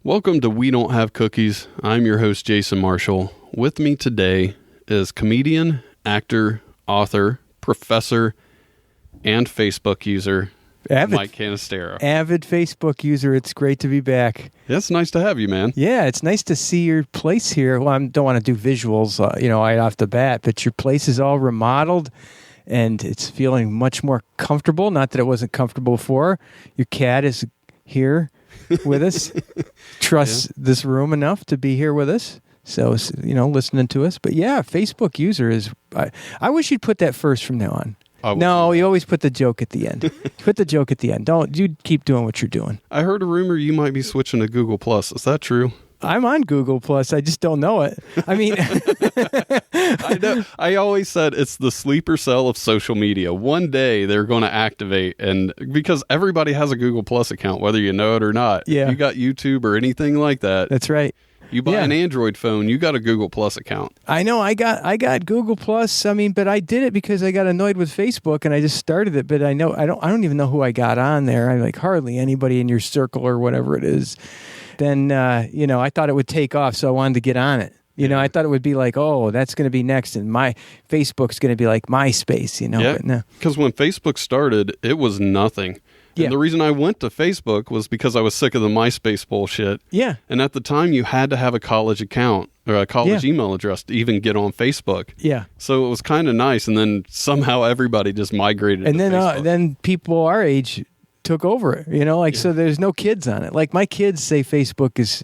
Welcome to We Don't Have Cookies. I'm your host, Jason Marshall. With me today is comedian, actor, author, professor, and Facebook user, Mike Canestaro. Avid Facebook user. It's great to be back. Yeah, it's nice to have you, man. Yeah, it's nice to see your place here. Well, I don't want to do visuals, right off the bat, but your place is all remodeled, and it's feeling much more comfortable. Not that it wasn't comfortable before. Your cat is here with us. Trusts this room enough to be here with us. So, listening to us. But yeah, Facebook user is... I wish you'd put that first from now on. No, you always put the joke at the end. Put the joke at the end. You keep doing what you're doing. I heard a rumor you might be switching to Google+. Is that true? I'm on Google+. I just don't know it. I mean... I know. I always said it's the sleeper cell of social media. One day they're going to activate, and because everybody has a Google+ account, whether you know it or not. Yeah. You got YouTube or anything like that. That's right. You buy an Android phone, you got a Google+ account. I know. I got Google+. But I did it because I got annoyed with Facebook, and I just started it. But I don't even know who I got on there. I'm like hardly anybody in your circle or whatever it is. Then I thought it would take off, so I wanted to get on it. I thought it would be like, oh, that's going to be next, and my Facebook's going to be like MySpace. Yeah. But no. Because when Facebook started, it was nothing. Yeah. And the reason I went to Facebook was because I was sick of the MySpace bullshit. Yeah. And at the time, you had to have a college account or a college email address to even get on Facebook. Yeah. So it was kind of nice. And then somehow everybody just migrated and to Facebook. Then people our age took over it, so there's no kids on it. Like my kids say Facebook is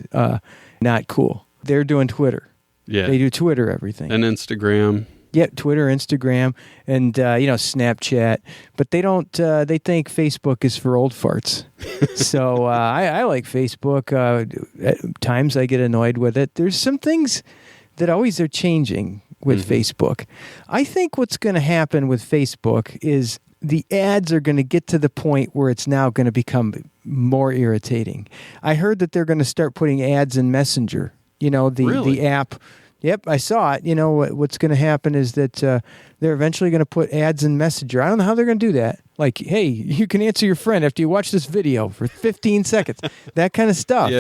not cool. They're doing Twitter. Yeah. They do Twitter everything. And Instagram. Yep, Twitter, Instagram, and Snapchat. But they don't. They think Facebook is for old farts. So I like Facebook. At times I get annoyed with it. There's some things that always are changing with Facebook. I think what's going to happen with Facebook is the ads are going to get to the point where it's now going to become more irritating. I heard that they're going to start putting ads in Messenger. The app. Yep, I saw it. What's going to happen is that they're eventually going to put ads in Messenger. I don't know how they're going to do that. Like, hey, you can answer your friend after you watch this video for 15 seconds. That kind of stuff,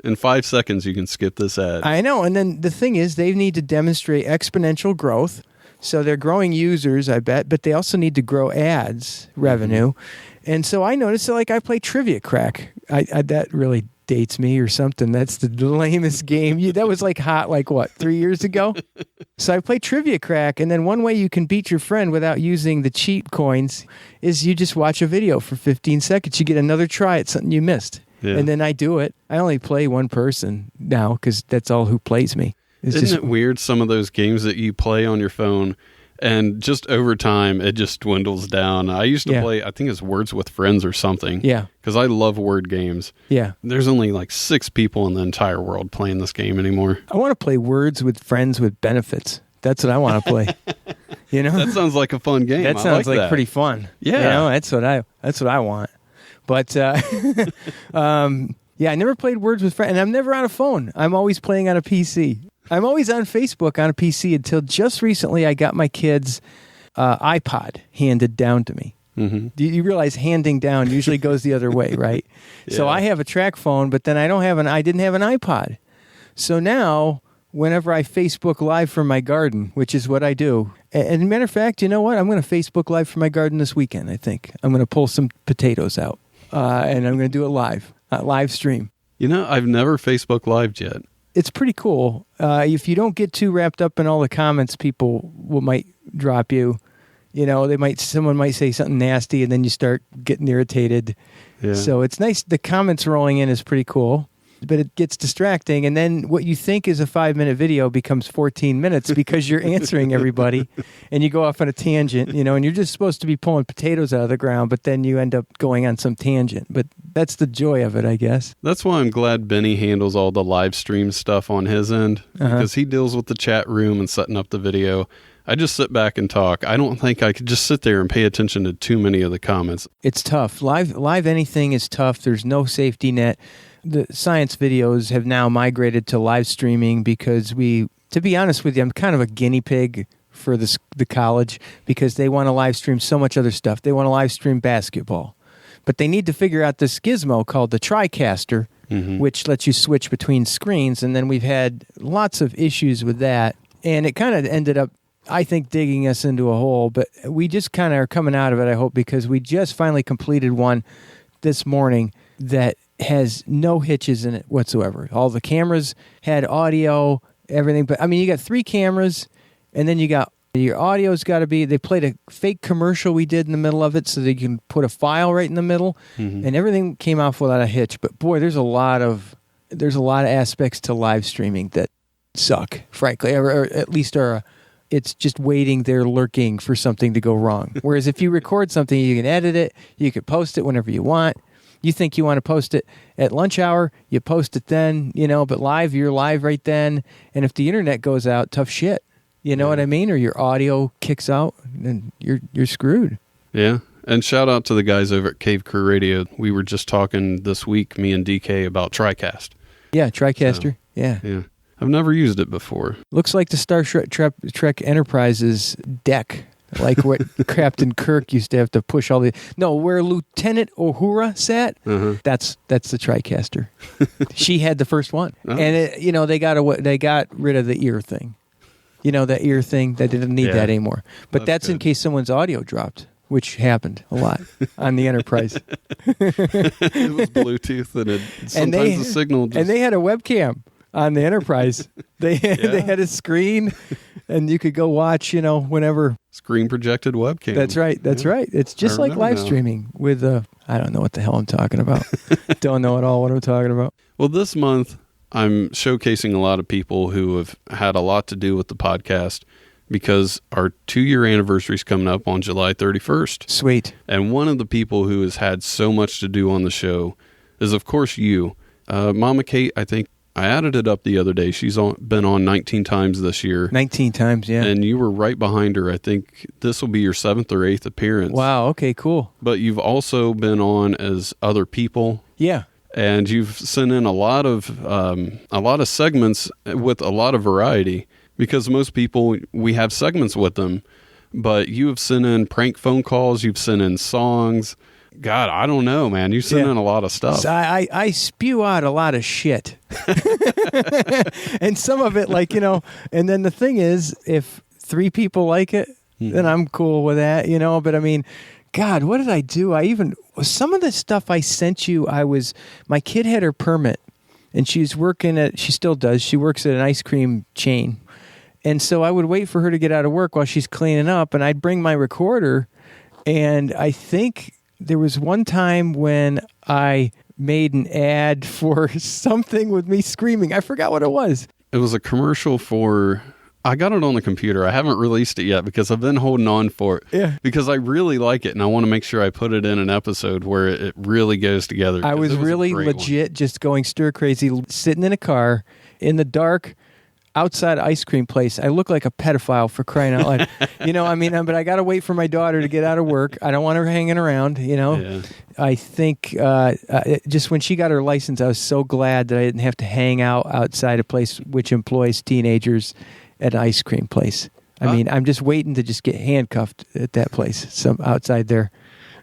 In 5 seconds, you can skip this ad. I know. And then the thing is, they need to demonstrate exponential growth. So they're growing users, I bet, but they also need to grow ads revenue. And so I noticed that, I play Trivia Crack. That really dates me or something. That's the lamest game. That was hot, 3 years ago? So I play Trivia Crack, and then one way you can beat your friend without using the cheat coins is you just watch a video for 15 seconds. You get another try at something you missed. Yeah. And then I do it. I only play one person now because that's all who plays me. Isn't it weird, some of those games that you play on your phone, and just over time, it just dwindles down? I used to play, I think it's Words with Friends or something. Yeah. Because I love word games. Yeah. There's only 6 people in the entire world playing this game anymore. I want to play Words with Friends with Benefits. That's what I want to play. That sounds like a fun game. That sounds like pretty fun. Yeah. That's what I want. But, I never played Words with Friends, and I'm never on a phone. I'm always playing on a PC. I'm always on Facebook on a PC until just recently I got my kids' iPod handed down to me. Mm-hmm. Do you realize handing down usually goes the other way, right? Yeah. So I have a track phone, but then I didn't have an iPod. So now, whenever I Facebook Live from my garden, which is what I do, and matter of fact, you know what? I'm going to Facebook Live from my garden this weekend, I think. I'm going to pull some potatoes out, and I'm going to do it live stream. I've never Facebook Lived yet. It's pretty cool. If you don't get too wrapped up in all the comments, people might drop you. Someone might say something nasty, and then you start getting irritated. Yeah. So it's nice. The comments rolling in is pretty cool, but it gets distracting. And then what you think is a 5-minute video becomes 14 minutes because you're answering everybody, and you go off on a tangent. And you're just supposed to be pulling potatoes out of the ground, but then you end up going on some tangent. But that's the joy of it, I guess. That's why I'm glad Benny handles all the live stream stuff on his end, because he deals with the chat room and setting up the video. I just sit back and talk. I don't think I could just sit there and pay attention to too many of the comments. It's tough. Live anything is tough. There's no safety net. The science videos have now migrated to live streaming because to be honest with you, I'm kind of a guinea pig for the college because they want to live stream so much other stuff. They want to live stream basketball. But they need to figure out this gizmo called the TriCaster, which lets you switch between screens. And then we've had lots of issues with that. And it kind of ended up, I think, digging us into a hole. But we just kind of are coming out of it, I hope, because we just finally completed one this morning that has no hitches in it whatsoever. All the cameras had audio, everything. But, I mean, you got 3 cameras, and then you got your audio's got to be, they played a fake commercial we did in the middle of it so they can put a file right in the middle, and everything came off without a hitch. But boy, there's a lot of aspects to live streaming that suck, frankly, or at least it's just waiting there lurking for something to go wrong. Whereas if you record something, you can edit it, you can post it whenever you want. You think you want to post it at lunch hour, you post it then, but live, you're live right then. And if the internet goes out, tough shit. You know what I mean? Or your audio kicks out, and you're screwed. Yeah. And shout out to the guys over at Cave Crew Radio. We were just talking this week, me and DK, about TriCast. Yeah, TriCaster. So, yeah. I've never used it before. Looks like the Star Trek Enterprise's deck, like what Captain Kirk used to have to push all the... No, where Lieutenant Uhura sat, that's the TriCaster. She had the first one. Oh. And, they got rid of the ear thing. That ear thing, they didn't need that anymore. But that's in case someone's audio dropped, which happened a lot on the Enterprise. It was Bluetooth, and sometimes the signal just... And they had a webcam on the Enterprise. They had a screen, and you could go watch, whenever. Screen projected webcam. That's right. Right. It's just like live streaming with I don't know what the hell I'm talking about. Don't know at all what I'm talking about. Well, this month, I'm showcasing a lot of people who have had a lot to do with the podcast because our 2-year anniversary is coming up on July 31st. Sweet. And one of the people who has had so much to do on the show is, of course, you. Mama Kate, I think I added it up the other day. She's been on 19 times this year. 19 times, yeah. And you were right behind her. I think this will be your 7th or 8th appearance. Wow, okay, cool. But you've also been on as other people. Yeah. And you've sent in a lot of segments with a lot of variety, because most people, we have segments with them, but you have sent in prank phone calls, you've sent in songs. God, I don't know, man. You sent in a lot of stuff. So I spew out a lot of shit. And some of it, and then the thing is, if 3 people like it, then I'm cool with that, but I mean, God, what did I do? Some of the stuff I sent you, my kid had her permit, and she still does, she works at an ice cream chain. And so I would wait for her to get out of work while she's cleaning up, and I'd bring my recorder, and I think there was one time when I made an ad for something with me screaming. I forgot what it was. It was a commercial for... I got it on the computer. I haven't released it yet because I've been holding on for it. Yeah. Because I really like it, and I want to make sure I put it in an episode where it really goes together. I was really legit just going stir crazy, sitting in a car in the dark outside ice cream place. I look like a pedophile, for crying out loud. But I got to wait for my daughter to get out of work. I don't want her hanging around, Yeah. I think just when she got her license, I was so glad that I didn't have to hang out outside a place which employs teenagers at an ice cream place. I'm just waiting to just get handcuffed at that place, outside there.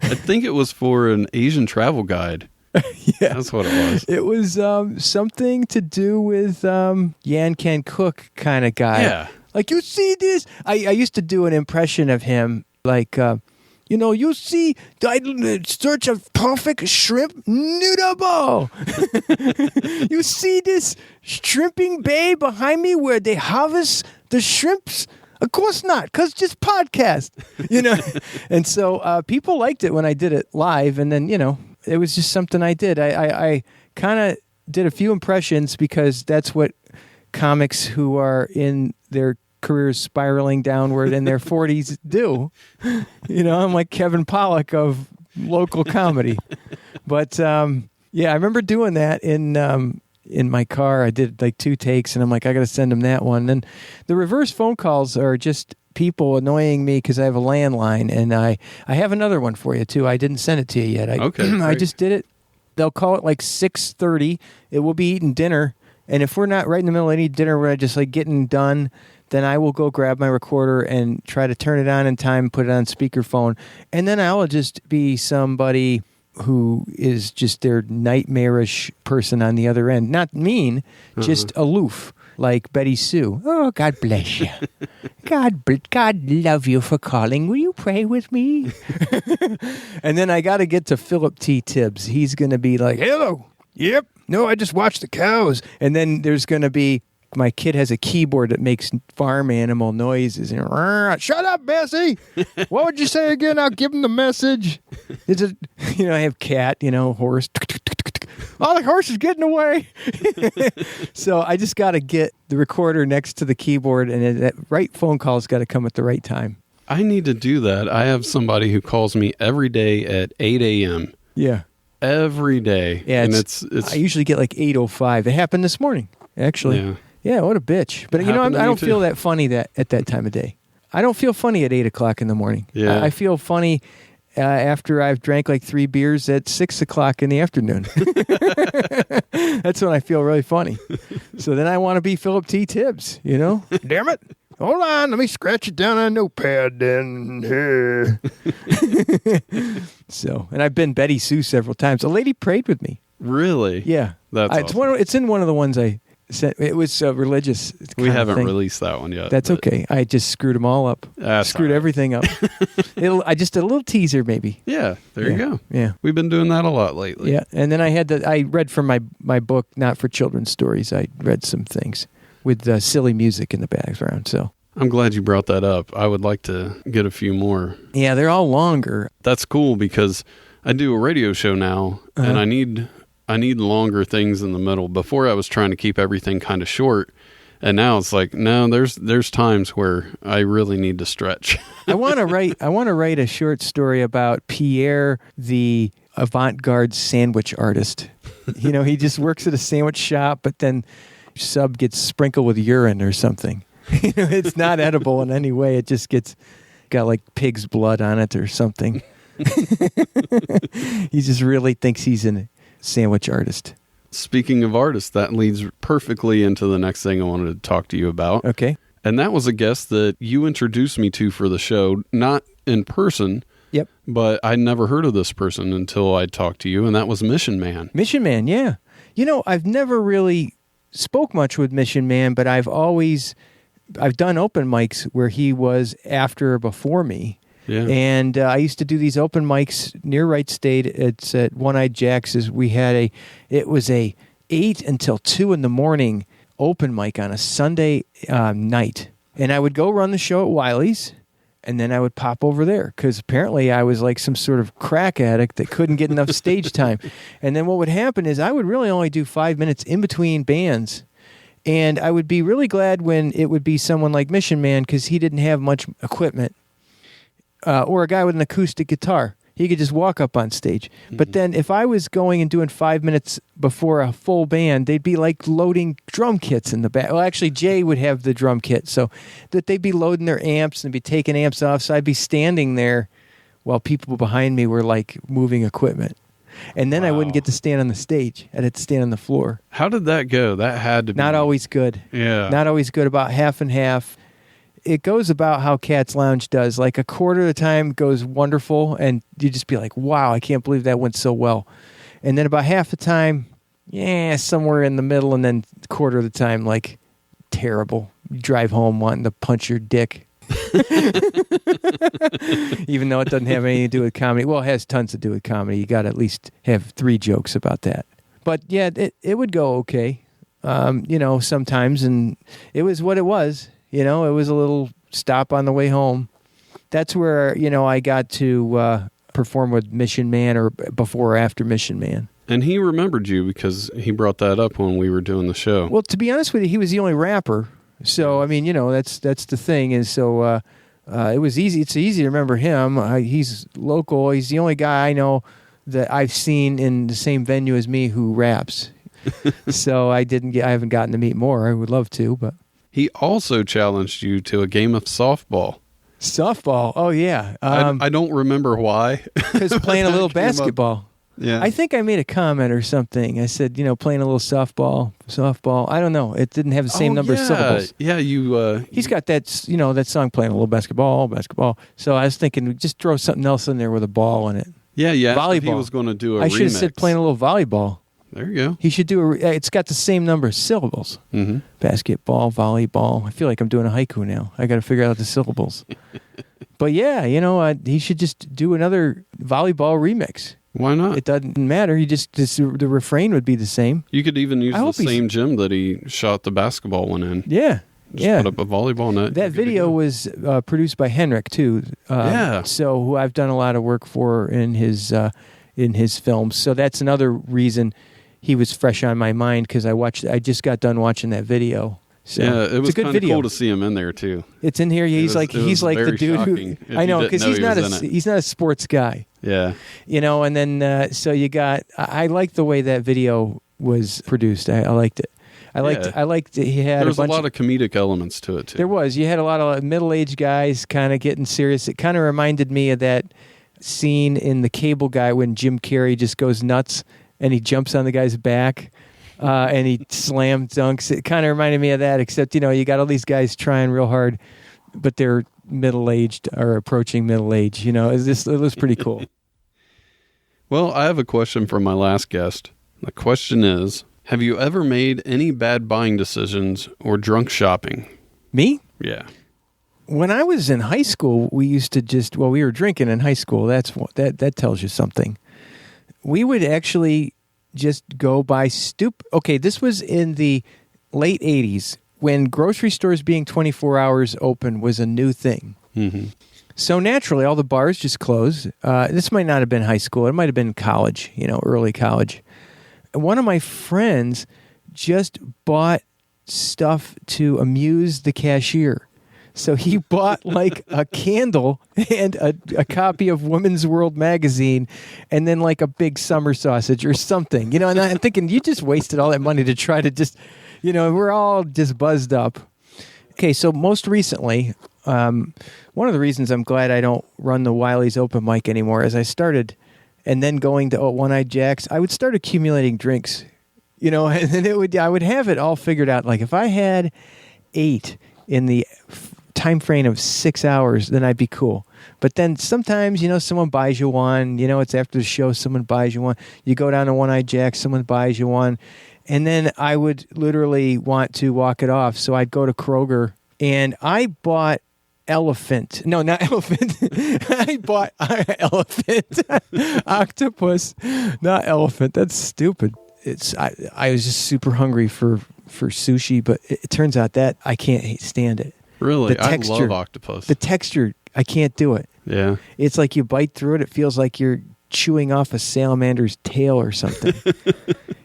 I think it was for an Asian travel guide. Yeah. That's what it was. It was something to do with Yan Can Cook kind of guy. Yeah. Like, you see this? I used to do an impression of him, like, you see, I search a perfect shrimp noodle. You see this shrimping bay behind me where they harvest the shrimps? Of course not, because just podcast, And so people liked it when I did it live, and then, it was just something I did. I kind of did a few impressions because that's what comics who are in their careers spiraling downward in their 40s do. I'm like Kevin Pollak of local comedy. But I remember doing that in my car. I did like 2 takes, and I'm like, I got to send them that one. And the reverse phone calls are just people annoying me because I have a landline, and I have another one for you too. I didn't send it to you yet. I just did it. They'll call it like 6:30. It will be eating dinner, and if we're not right in the middle of any dinner, we're just like getting done, then I will go grab my recorder and try to turn it on in time, put it on speakerphone, and then I'll just be somebody who is just their nightmarish person on the other end. Not mean, just aloof, like Betty Sue. Oh, God bless you. God love you for calling. Will you pray with me? And then I got to get to Philip T. Tibbs. He's going to be like, hello. Yep. No, I just watched the cows. And then there's going to be, my kid has a keyboard that makes farm animal noises. And, shut up, Bessie. What would you say again? I'll give him the message. It's a, I have cat, horse. Oh, the horse is getting away. So I just got to get the recorder next to the keyboard, and that right phone call's got to come at the right time. I need to do that. I have somebody who calls me every day at 8 a.m. Yeah. Every day. Yeah, and it's I usually get like 8:05. It happened this morning, actually. Yeah. Yeah, what a bitch. But, I don't feel that funny at that time of day. I don't feel funny at 8 o'clock in the morning. Yeah. I feel funny after I've drank like 3 beers at 6 o'clock in the afternoon. That's when I feel really funny. So then I want to be Philip T. Tibbs, Damn it. Hold on, let me scratch it down on a notepad then. So, and I've been Betty Sue several times. A lady prayed with me. Really? Yeah. That's awesome. It's in one of the ones I sent. It was religious. We haven't released that one yet. That's okay. I just screwed them all up. Screwed everything up. I just did a little teaser maybe. Yeah, there you go. Yeah. We've been doing that a lot lately. Yeah, and then I read from my book, Not for Children's Stories. I read some things with silly music in the background, so. I'm glad you brought that up. I would like to get a few more. Yeah, they're all longer. That's cool because I do a radio show now, and I need longer things in the middle. Before I was trying to keep everything kind of short, and now it's like, no, there's times where I really need to stretch. I want to write a short story about Pierre, the avant-garde sandwich artist. He just works at a sandwich shop, but then sub gets sprinkled with urine or something. It's not edible in any way. It just got like pig's blood on it or something. He just really thinks he's a sandwich artist. Speaking of artists, that leads perfectly into the next thing I wanted to talk to you about. Okay. And that was a guest that you introduced me to for the show, not in person. Yep. But I'd never heard of this person until I talked to you, and that was Mission Man. Mission Man, yeah. I've never really spoke much with Mission Man, but I've done open mics where he was after or before me. Yeah. And I used to do these open mics near Wright State. It's at One-Eyed Jax's. It was a 8 until 2 in the morning open mic on a Sunday night. And I would go run the show at Wiley's, and then I would pop over there because apparently I was like some sort of crack addict that couldn't get enough stage time. And then what would happen is I would really only do 5 minutes in between bands. And I would be really glad when it would be someone like Mission Man because he didn't have much equipment. Or a guy with an acoustic guitar. He could just walk up on stage. Mm-hmm. But then if I was going and doing 5 minutes before a full band, they'd be like loading drum kits in the back. Well, actually, Jay would have the drum kit. So that they'd be loading their amps and be taking amps off. So I'd be standing there while people behind me were like moving equipment. And then I wouldn't get to stand on the stage. I'd have to stand on the floor. How did that go? That had to be... Not always good. Yeah. Not always good. About half and half. It goes about how Cat's Lounge does. Like a quarter of the time goes wonderful, and you just be like, wow, I can't believe that went so well. And then about half the time, somewhere in the middle, and then a quarter of the time, like, terrible. You drive home wanting to punch your dick. Even though it doesn't have anything to do with comedy. Well, it has tons to do with comedy. You got to at least have 3 jokes about that. But yeah, it would go okay, sometimes, and it was what it was. It was a little stop on the way home. That's where, I got to perform with Mission Man or before or after Mission Man. And he remembered you because he brought that up when we were doing the show. Well, to be honest with you, he was the only rapper. So, I mean, that's the thing. And so it was easy. It's easy to remember him. He's local. He's the only guy I know that I've seen in the same venue as me who raps. So I haven't gotten to meet more. I would love to, but... He also challenged you to a game of softball. Softball? Oh, yeah. I don't remember why. Because playing a little basketball. Yeah. I think I made a comment or something. I said, playing a little softball. I don't know. It didn't have the same number of syllables. Yeah, you... He's got that, that song, playing a little basketball. So I was thinking, just throw something else in there with a ball in it. Yeah, yeah. Volleyball. He was going to do a remix. I should have said playing a little volleyball. There you go. He should do it's got the same number of syllables. Mm-hmm. Basketball, volleyball. I feel like I'm doing a haiku now. I got to figure out the syllables. But yeah, he should just do another volleyball remix. Why not? It doesn't matter. The refrain would be the same. You could even use the same gym that he shot the basketball one in. Yeah. Just put up a volleyball net. That video was produced by Henrik too. So who I've done a lot of work for in his films. So that's another reason he was fresh on my mind, because I just got done watching that video. So yeah, it was kind of cool to see him in there too. It's in here. He's like the dude who I know, because he's not a sports guy. Yeah, and then so you got. I like the way that video was produced. I liked it. I liked it. He had there was a lot of comedic elements to it too. There was. You had a lot of middle-aged guys kind of getting serious. It kind of reminded me of that scene in The Cable Guy when Jim Carrey just goes nuts and he jumps on the guy's back and he slam dunks. It kind of reminded me of that, except you got all these guys trying real hard, but they're middle-aged or approaching middle age. It was pretty cool. Well, I have a question from my last guest. The question is, have you ever made any bad buying decisions or drunk shopping? Me? Yeah. When I was in high school, we used to we were drinking in high school. That tells you something. We would actually just go buy Okay, this was in the late 80s when grocery stores being 24 hours open was a new thing. Mm-hmm. So naturally, all the bars just closed. This might not have been high school. It might have been college, early college. One of my friends just bought stuff to amuse the cashier. So he bought like a candle and a copy of Women's World magazine and then like a big summer sausage or something. And I'm thinking, you just wasted all that money to try to just, we're all just buzzed up. Okay, so most recently, one of the reasons I'm glad I don't run the Wiley's open mic anymore is I started... and then going to One-Eyed Jack's, I would start accumulating drinks, and then I would have it all figured out. Like if I had 8 in the time frame of 6 hours, then I'd be cool. But then sometimes, someone buys you one. It's after the show, someone buys you one. You go down to One-Eyed Jack's, someone buys you one, and then I would literally want to walk it off. So I'd go to Kroger, and I bought. Elephant. No, not elephant. I bought elephant. Octopus, not elephant. That's stupid. I was just super hungry for sushi, but it turns out that I can't stand it. Really? I love octopus. The texture, I can't do it. Yeah. It's like you bite through it, it feels like you're chewing off a salamander's tail or something.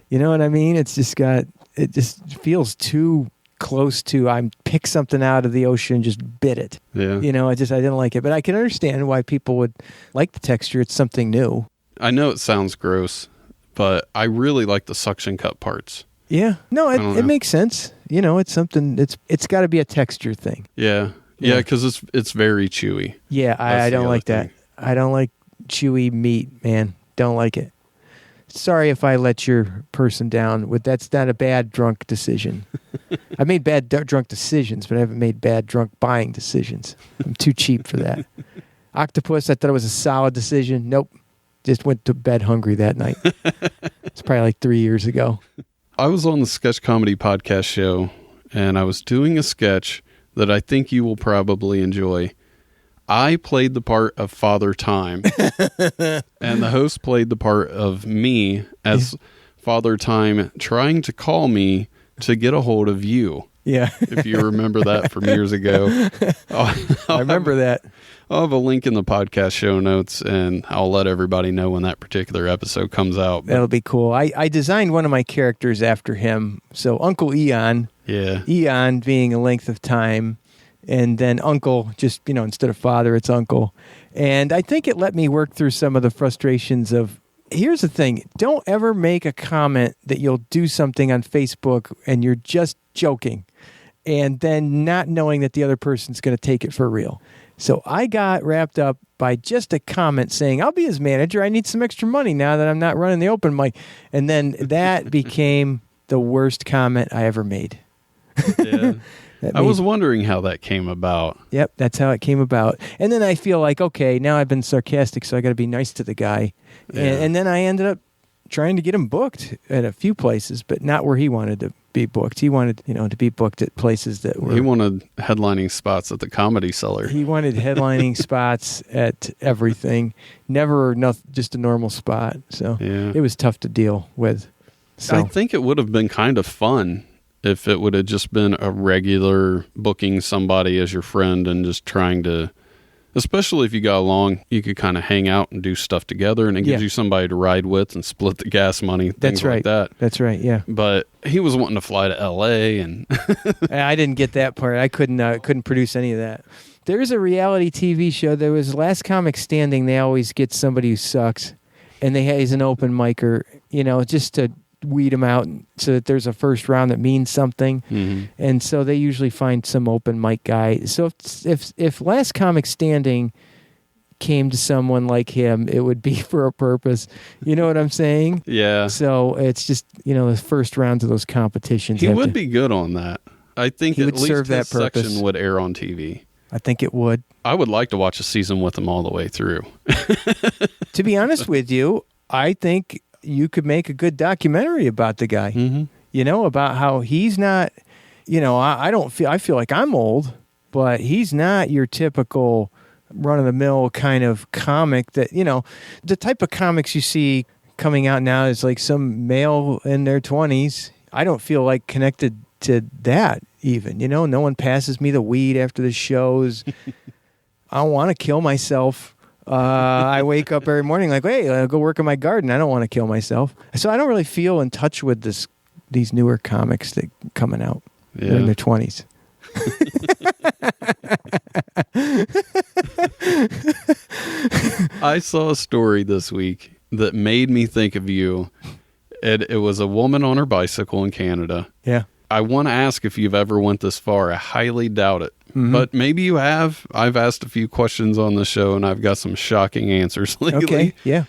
You know what I mean? It just feels too close to I picked something out of the ocean, just bit it. Yeah. I didn't like it. But I can understand why people would like the texture. It's something new. I know it sounds gross, but I really like the suction cup parts. Yeah. No, it makes sense. It's something, it's got to be a texture thing. Yeah. Yeah, because it's very chewy. Yeah, I don't like that. I don't like chewy meat, man. Don't like it. Sorry if I let your person down. That's not a bad drunk decision. I made bad drunk decisions, but I haven't made bad drunk buying decisions. I'm too cheap for that. Octopus, I thought it was a solid decision. Nope. Just went to bed hungry that night. It's probably like 3 years ago. I was on the Sketch Comedy Podcast show, and I was doing a sketch that I think you will probably enjoy. I played the part of Father Time, and the host played the part of me as Father Time trying to call me to get a hold of you. Yeah. If you remember that from years ago. I remember that. I'll have a link in the podcast show notes, and I'll let everybody know when that particular episode comes out. That'll be cool. I designed one of my characters after him. So Uncle Eon. Yeah. Eon being a length of time. And then Uncle, just, instead of father, it's Uncle. And I think it let me work through some of the frustrations of, here's the thing, don't ever make a comment that you'll do something on Facebook and you're just joking and then not knowing that the other person's going to take it for real. So I got wrapped up by just a comment saying, I'll be his manager. I need some extra money now that I'm not running the open mic. And then that became the worst comment I ever made. Yeah. I was wondering how that came about. Yep, that's how it came about. And then I feel like, okay, now I've been sarcastic, so I got to be nice to the guy. Yeah. And then I ended up trying to get him booked at a few places, but not where he wanted to be booked. He wanted, to be booked at places that were... He wanted headlining spots at the Comedy Cellar. He wanted headlining spots at everything. Never just a normal spot. So It was tough to deal with. So I think it would have been kind of fun if it would have just been a regular booking somebody as your friend and just trying to, especially if you got along, you could kind of hang out and do stuff together, and it gives you somebody to ride with and split the gas money, things like that. That's right, yeah. But he was wanting to fly to L.A. and I didn't get that part. I couldn't produce any of that. There's a reality TV show. There was Last Comic Standing. They always get somebody who sucks, and he's an open micer, just to weed them out so that there's a first round that means something. Mm-hmm. And so they usually find some open mic guy. So if Last Comic Standing came to someone like him, it would be for a purpose. You know what I'm saying? Yeah. So it's just, the first rounds of those competitions. He would be good on that. I think at least serve his that purpose. section would air on TV. I think it would. I would like to watch a season with him all the way through. To be honest with you, I think you could make a good documentary about the guy. Mm-hmm. About how he's not, I feel like I'm old, but he's not your typical run-of-the-mill kind of comic that, the type of comics you see coming out now is like some male in their 20s. I don't feel like connected to that even, no one passes me the weed after the shows. I don't want to kill myself. I wake up every morning like, hey, I'll go work in my garden. I don't want to kill myself. So I don't really feel in touch with these newer comics that coming out in their 20s. I saw a story this week that made me think of you. It was a woman on her bicycle in Canada. Yeah. I want to ask if you've ever went this far. I highly doubt it. Mm-hmm. But maybe you have. I've asked a few questions on the show, and I've got some shocking answers lately. Okay, yeah.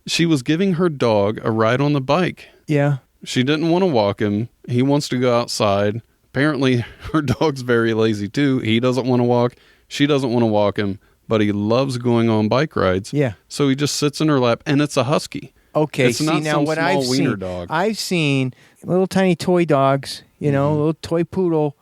She was giving her dog a ride on the bike. Yeah. She didn't want to walk him. He wants to go outside. Apparently, her dog's very lazy, too. He doesn't want to walk. She doesn't want to walk him, but he loves going on bike rides. Yeah. So he just sits in her lap, and it's a husky. Okay, it's not now some what small wiener dog. I've seen little tiny toy dogs, little toy poodle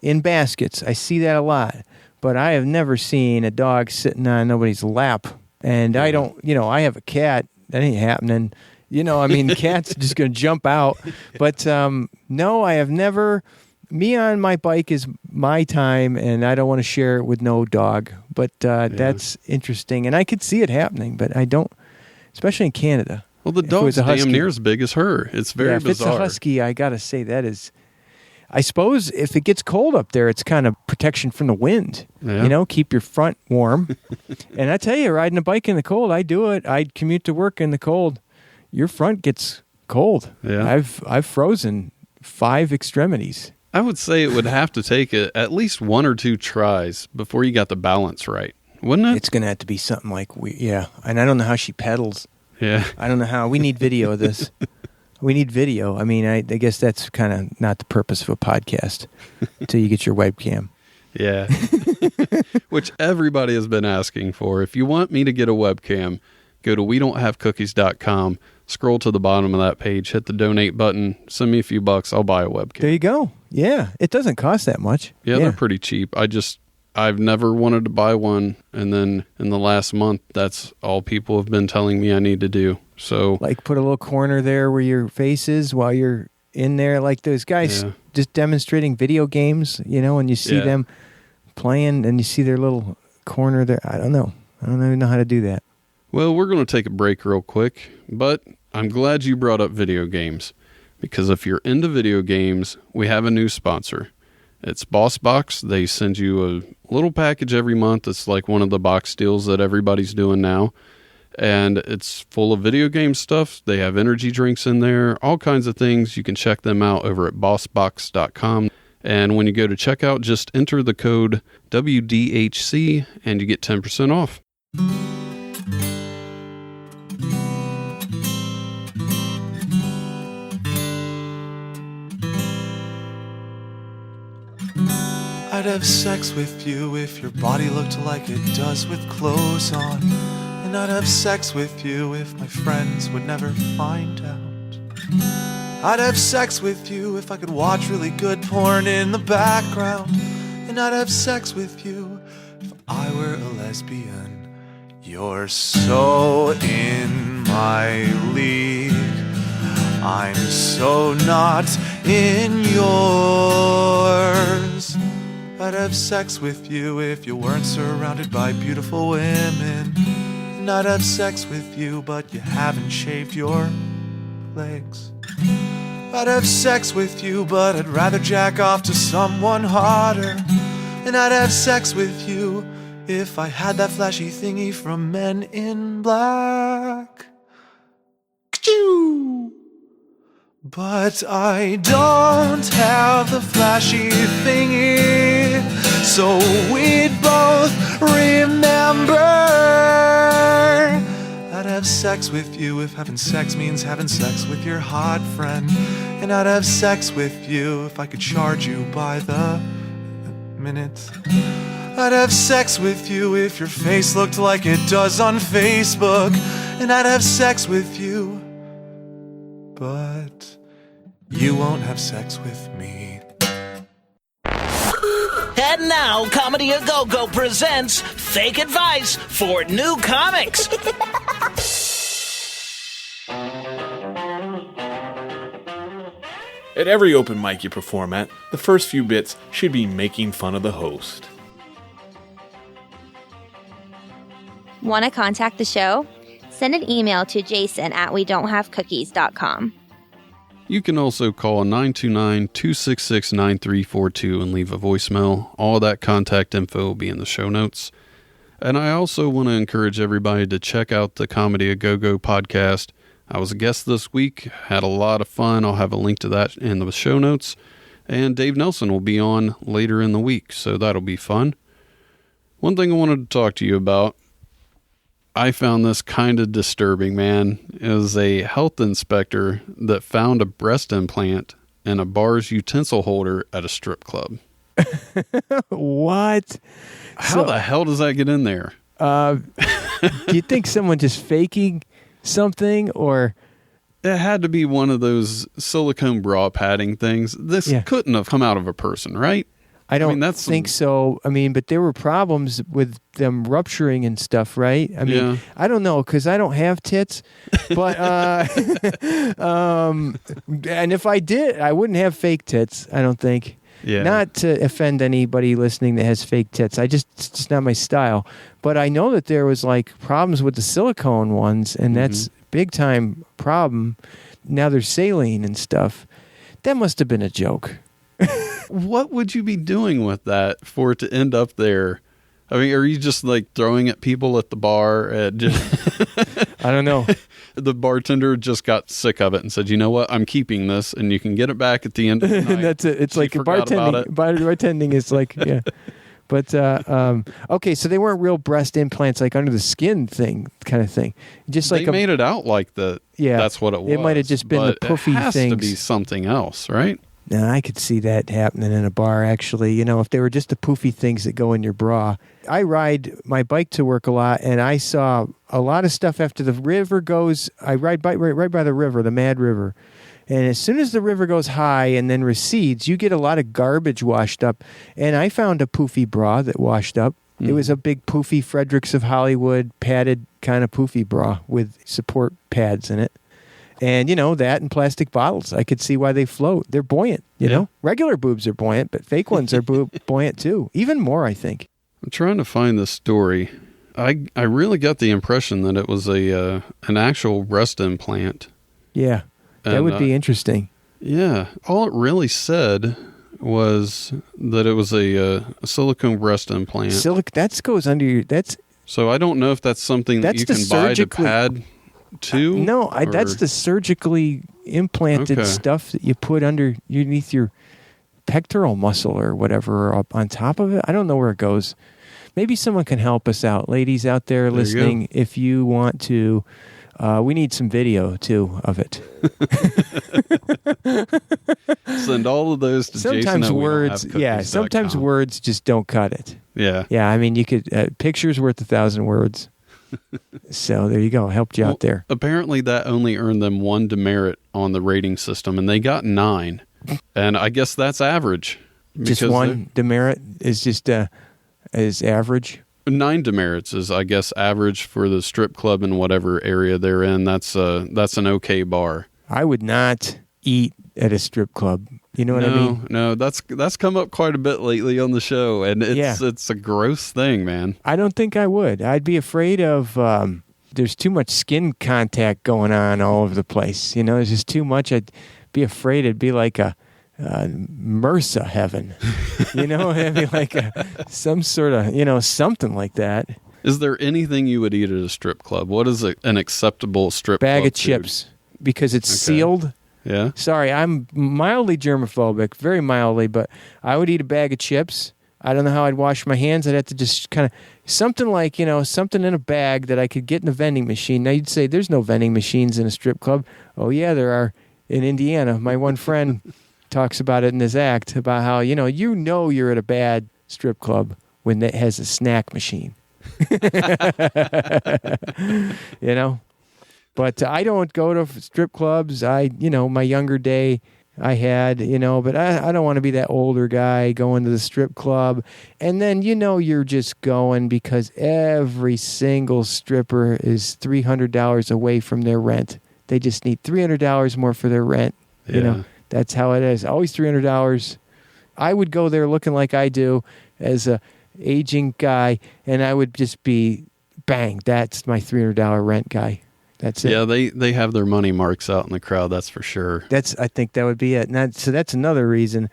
in baskets. I see that a lot, but I have never seen a dog sitting on nobody's lap. And I don't, I have a cat. That ain't happening. The cat's just going to jump out. But no, I have never. Me on my bike is my time, and I don't want to share it with no dog. But that's interesting, and I could see it happening, but I don't, especially in Canada. Well, the dog's damn near as big as her. It's very bizarre. If it's a husky, I got to say that is... I suppose if it gets cold up there, it's kind of protection from the wind. Yeah. Keep your front warm. And I tell you, riding a bike in the cold, I do it. I commute to work in the cold. Your front gets cold. Yeah. I've frozen 5 extremities. I would say it would have to take at least 1 or 2 tries before you got the balance right, wouldn't it? It's going to have to be something like, and I don't know how she pedals. Yeah. I don't know how. We need video of this. We need video. I mean, I guess that's kind of not the purpose of a podcast until you get your webcam. Yeah. Which everybody has been asking for. If you want me to get a webcam, go to wedon'thavecookies.com, scroll to the bottom of that page, hit the donate button, send me a few bucks, I'll buy a webcam. There you go. Yeah. It doesn't cost that much. Yeah, they're pretty cheap. I've never wanted to buy one, and then in the last month, that's all people have been telling me I need to do. So, like, put a little corner there where your face is while you're in there, like those guys just demonstrating video games, and you see them playing, and you see their little corner there. I don't know. I don't even know how to do that. Well, we're going to take a break real quick, but I'm glad you brought up video games, because if you're into video games, we have a new sponsor. It's BossBox. They send you a little package every month. It's like one of the box deals that everybody's doing now. And it's full of video game stuff. They have energy drinks in there, all kinds of things. You can check them out over at bossbox.com. And when you go to checkout, just enter the code WDHC and you get 10% off. I'd have sex with you if your body looked like it does with clothes on. And I'd have sex with you if my friends would never find out. I'd have sex with you if I could watch really good porn in the background. And I'd have sex with you if I were a lesbian. You're so in my league, I'm so not in yours. I'd have sex with you if you weren't surrounded by beautiful women. And I'd have sex with you, but you haven't shaved your legs. I'd have sex with you, but I'd rather jack off to someone hotter. And I'd have sex with you if I had that flashy thingy from Men in Black. Ka-choo! But I don't have the flashy thingy, so we'd both remember. I'd have sex with you if having sex means having sex with your hot friend. And I'd have sex with you if I could charge you by the minute. I'd have sex with you if your face looked like it does on Facebook. And I'd have sex with you, but you won't have sex with me. And now, Comedy A Go-Go presents Fake Advice for New Comics. At every open mic you perform at, the first few bits should be making fun of the host. Want to contact the show? Send an email to jason@wedon'thavecookies.com. You can also call 929-266-9342 and leave a voicemail. All that contact info will be in the show notes. And I also want to encourage everybody to check out the Comedy A Go-Go podcast. I was a guest this week, had a lot of fun. I'll have a link to that in the show notes. And Dave Nelson will be on later in the week, so that'll be fun. One thing I wanted to talk to you about, I found this kind of disturbing, man. It was a health inspector that found a breast implant in a bar's utensil holder at a strip club. What? How the hell does that get in there? Do you think someone just faking something, or it had to be one of those silicone bra padding things? This couldn't have come out of a person, right? I don't think so. I mean, but there were problems with them rupturing and stuff, right? I mean, I don't know, because I don't have tits, but and if I did, I wouldn't have fake tits, I don't think. Yeah. Not to offend anybody listening that has fake tits. It's just not my style. But I know that there was like problems with the silicone ones, and that's big time problem. Now there's saline and stuff. That must have been a joke. What would you be doing with that for it to end up there? I mean, are you just like throwing at people at the bar? I don't know. The bartender just got sick of it and said, "You know what? I'm keeping this, and you can get it back at the end of the night." That's it. It's like bartending. Bartending is like, yeah. But, okay, so they weren't real breast implants, like under the skin kind of thing. Just like they made it out like that. Yeah, that's what it was. It might have just been the puffy things. It has to be something else, right? No, I could see that happening in a bar, actually. You know, if they were just the poofy things that go in your bra. I ride my bike to work a lot, and I saw a lot of stuff after the river goes. I ride right by the river, the Mad River. And as soon as the river goes high and then recedes, you get a lot of garbage washed up. And I found a poofy bra that washed up. It was a big poofy Fredericks of Hollywood padded kind of poofy bra with support pads in it. And, you know, that and plastic bottles. I could see why they float. They're buoyant, you know. Regular boobs are buoyant, but fake ones are buoyant too. Even more, I think. I'm trying to find this story. I really got the impression that it was an actual breast implant. Yeah, that would be interesting. Yeah. All it really said was that it was a silicone breast implant. That goes under your... So I don't know if that's something that you can buy to pad too? No, that's the surgically implanted stuff that you put underneath your pectoral muscle or whatever, or up on top of it. I don't know where it goes. Maybe someone can help us out. Ladies out there listening, if you want to We need some video, too, of it. Send all of those to sometimes Jason. Words, sometimes words just don't cut it. Yeah. Yeah, I mean, you could, pictures worth 1,000 words. So there you go. Helped you out there. Apparently that only earned them 1 demerit on the rating system, and they got 9. And I guess that's average. Just 1 demerit is just is average? 9 demerits is, I guess, average for the strip club in whatever area they're in. That's an okay bar. I would not eat at a strip club. You know what I mean? No, that's come up quite a bit lately on the show, and it's a gross thing, man. I don't think I would. I'd be afraid of there's too much skin contact going on all over the place. You know, there's just too much. I'd be afraid it'd be like a MRSA heaven. You know, it'd be like some sort of, something like that. Is there anything you would eat at a strip club? What is an acceptable strip club bag of food? Chips, because it's sealed. Yeah. Sorry, I'm mildly germophobic, very mildly, but I would eat a bag of chips. I don't know how I'd wash my hands. I'd have to just kind of, something like, something in a bag that I could get in a vending machine. Now you'd say there's no vending machines in a strip club. Oh yeah, there are in Indiana. My one friend talks about it in his act about how, you're at a bad strip club when it has a snack machine. But I don't go to strip clubs. My younger day I had, but I don't want to be that older guy going to the strip club. And then, you're just going because every single stripper is $300 away from their rent. They just need $300 more for their rent. Yeah. That's how it is. Always $300. I would go there looking like I do as a aging guy, and I would just be, bang, that's my $300 rent guy. That's it. Yeah, they have their money marks out in the crowd, that's for sure. I think that would be it. So that's another reason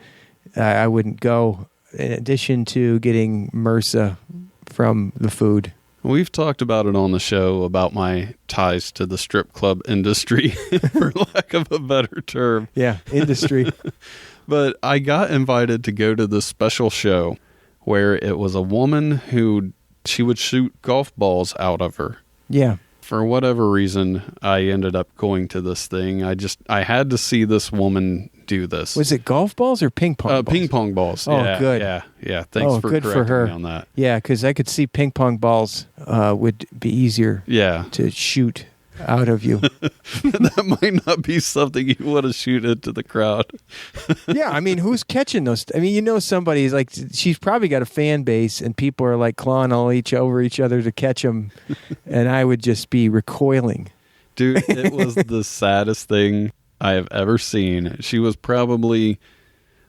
I wouldn't go, in addition to getting MRSA from the food. We've talked about it on the show about my ties to the strip club industry, for lack of a better term. Yeah, industry. But I got invited to go to this special show where it was a woman who she would shoot golf balls out of her. Yeah. For whatever reason, I ended up going to this thing. I had to see this woman do this. Was it golf balls or ping pong balls? Ping pong balls. Oh, yeah, good. Yeah. Thanks for good correcting for her. me on that. Yeah, because I could see ping pong balls would be easier to shoot out of you. That might not be something you want to shoot into the crowd. Yeah, I mean, who's catching those? I mean, somebody's like, she's probably got a fan base, and people are like clawing over each other to catch them, and I would just be recoiling. Dude, it was the saddest thing I have ever seen. She was probably,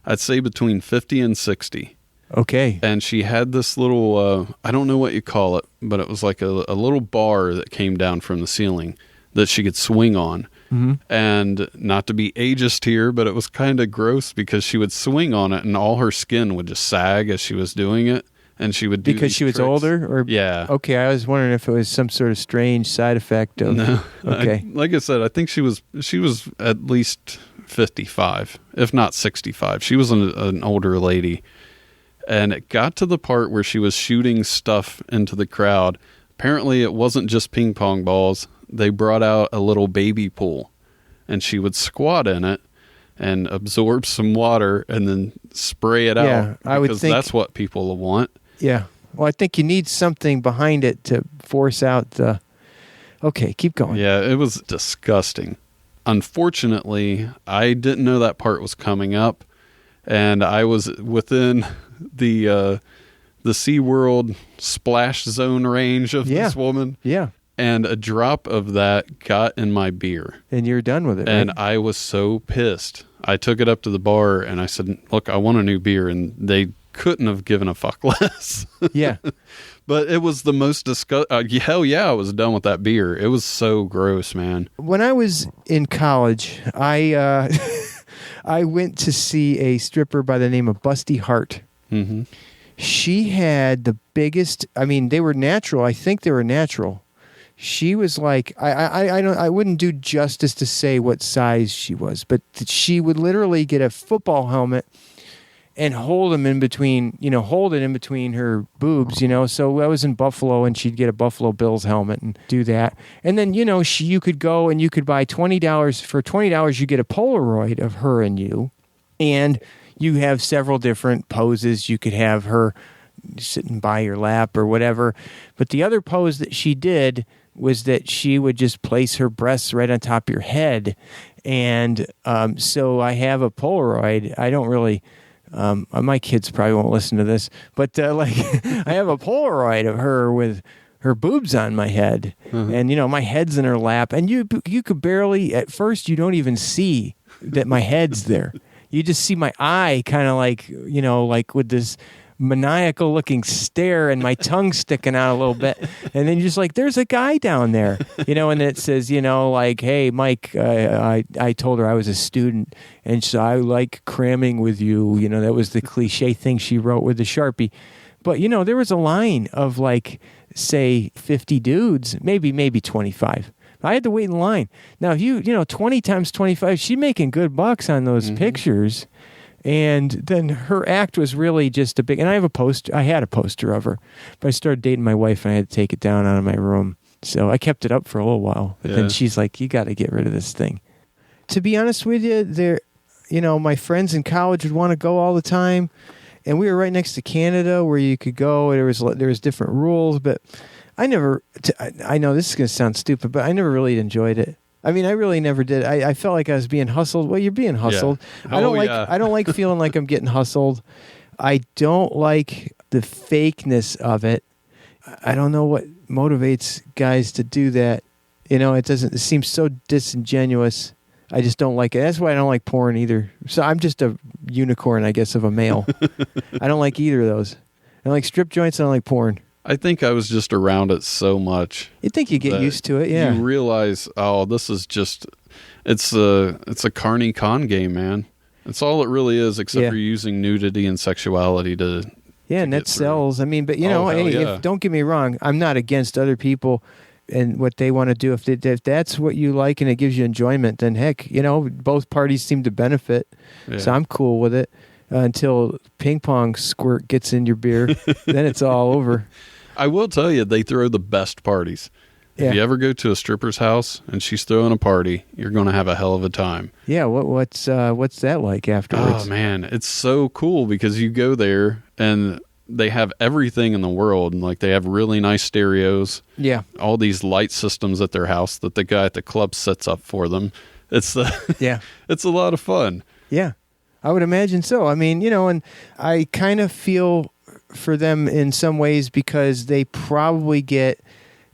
I'd say, between 50 and 60. Okay. And she had this little, I don't know what you call it, but it was like a little bar that came down from the ceiling that she could swing on. Mm-hmm. And not to be ageist here, but it was kind of gross because she would swing on it and all her skin would just sag as she was doing it. And she would do because she was tricks. older? Or yeah. Okay, I was wondering if it was some sort of strange side effect of... No. Okay. Like I said, I think she was at least 55, if not 65. She was an older lady. And it got to the part where she was shooting stuff into the crowd. Apparently, it wasn't just ping pong balls. They brought out a little baby pool, and she would squat in it and absorb some water and then spray it out. I would think that's what people will want. Yeah. Well, I think you need something behind it to force out the... Okay, keep going. Yeah, it was disgusting. Unfortunately, I didn't know that part was coming up, and I was within the SeaWorld splash zone range of this woman. Yeah. And a drop of that got in my beer. And you're done with it, And right? I was so pissed. I took it up to the bar and I said, look, I want a new beer. And they couldn't have given a fuck less. Yeah. But it was the most hell yeah, I was done with that beer. It was so gross, man. When I was in college, I went to see a stripper by the name of Busty Hart. Mm-hmm. She had the biggest... I mean, they were natural. I think they were natural. She was like... I wouldn't do justice to say what size she was, but she would literally get a football helmet and hold him in between, hold it in between her boobs, So I was in Buffalo, and she'd get a Buffalo Bills helmet and do that. And then, you could go and you could buy $20. For $20, you get a Polaroid of her and you. And you have several different poses. You could have her sitting by your lap or whatever. But the other pose that she did was that she would just place her breasts right on top of your head. And so I have a Polaroid. I don't really... my kids probably won't listen to this, but I have a Polaroid of her with her boobs on my head, and my head's in her lap, and you could barely, at first you don't even see that my head's there. You just see my eye kind of like with this maniacal looking stare and my tongue sticking out a little bit, and then you're just like, there's a guy down there, and it says, hey Mike, I told her I was a student, and so I like cramming with you, that was the cliche thing she wrote with the Sharpie. But there was a line of like, say 50 dudes, maybe 25. I had to wait in line. Now if you 20 times 25, she's making good bucks on those pictures. And then her act was really just a big, and I had a poster of her, but I started dating my wife and I had to take it down out of my room. So I kept it up for a little while, but then she's like, you got to get rid of this thing. To be honest with you, my friends in college would want to go all the time, and we were right next to Canada where you could go. There was different rules, but I know this is going to sound stupid, but I never really enjoyed it. I mean, I really never did. I felt like I was being hustled. Well, you're being hustled. Yeah. I don't like feeling like I'm getting hustled. I don't like the fakeness of it. I don't know what motivates guys to do that. It seems so disingenuous. I just don't like it. That's why I don't like porn either. So I'm just a unicorn, I guess, of a male. I don't like either of those. I don't like strip joints. I don't like porn. I think I was just around it so much. You think you get used to it, yeah. You realize, this is just, it's a carny con game, man. It's all it really is, except for using nudity and sexuality to and that sells. I mean, but don't get me wrong, I'm not against other people and what they want to do. If that's what you like and it gives you enjoyment, then heck, both parties seem to benefit. Yeah. So I'm cool with it until ping pong squirt gets in your beer. Then it's all over. I will tell you, they throw the best parties. Yeah. If you ever go to a stripper's house and she's throwing a party, you're going to have a hell of a time. Yeah, what's that like afterwards? Oh, man, it's so cool because you go there and they have everything in the world. Like, they have really nice stereos. Yeah. All these light systems at their house that the guy at the club sets up for them. It's it's a lot of fun. Yeah, I would imagine so. I mean, and I kind of feel for them in some ways because they probably get,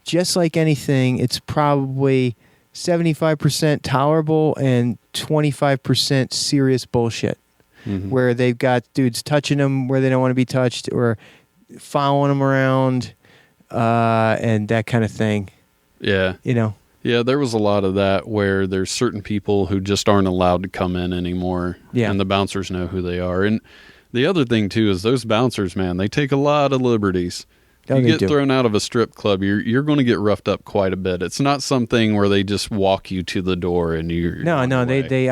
just like anything, it's probably 75% tolerable and 25% serious bullshit. Where they've got dudes touching them where they don't want to be touched or following them around and that kind of thing. Yeah. Yeah, there was a lot of that where there's certain people who just aren't allowed to come in anymore. Yeah. And the bouncers know who they are. And the other thing, too, is those bouncers, man, they take a lot of liberties. You get thrown out of a strip club, you're going to get roughed up quite a bit. It's not something where they just walk you to the door and you're No, I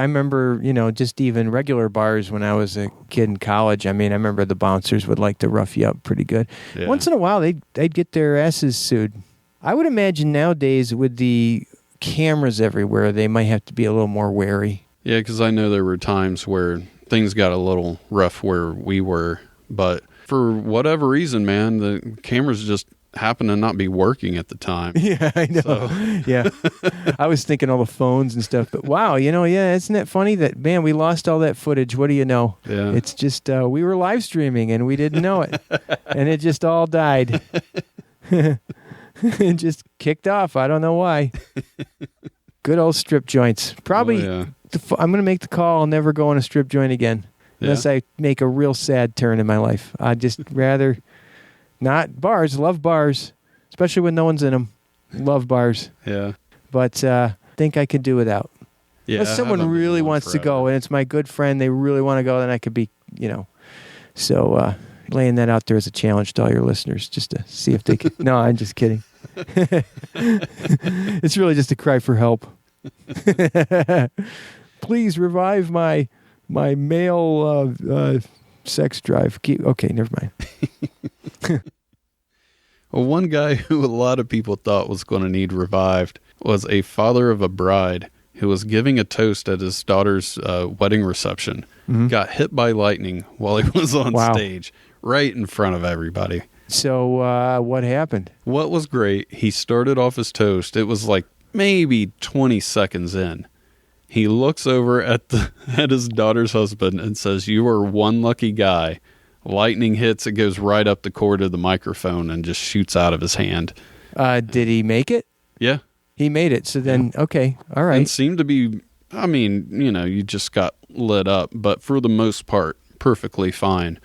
remember, just even regular bars when I was a kid in college. I mean, I remember the bouncers would like to rough you up pretty good. Yeah. Once in a while, they'd get their asses sued. I would imagine nowadays with the cameras everywhere, they might have to be a little more wary. Yeah, because I know there were times where things got a little rough where we were, but for whatever reason, man, the cameras just happened to not be working at the time. Yeah, I know. So. Yeah. I was thinking all the phones and stuff, but wow, isn't it funny that, man, we lost all that footage. What do you know? Yeah. It's just, we were live streaming and we didn't know it. And it just all died. It just kicked off. I don't know why. Good old strip joints. Probably, I'm going to make the call. I'll never go on a strip joint again. Unless I make a real sad turn in my life. I'd just rather not bars. Love bars, especially when no one's in them. Love bars. Yeah. But think I could do without. Yeah. Unless someone really wants to go, and it's my good friend, they really want to go, then I could be, So laying that out there as a challenge to all your listeners, just to see if they could. No, I'm just kidding. It's really just a cry for help. Please revive my male sex drive. Okay, never mind. Well, one guy who a lot of people thought was going to need revived was a father of a bride who was giving a toast at his daughter's wedding reception. Mm-hmm. Got hit by lightning while he was on stage, right in front of everybody. So what happened? What was great, he started off his toast. It was like maybe 20 seconds in. He looks over at his daughter's husband and says, "You are one lucky guy." Lightning hits, it goes right up the cord of the microphone and just shoots out of his hand. Did he make it? Yeah. He made it. So then, okay, all right. And seemed to be, I mean, you just got lit up, but for the most part, perfectly fine.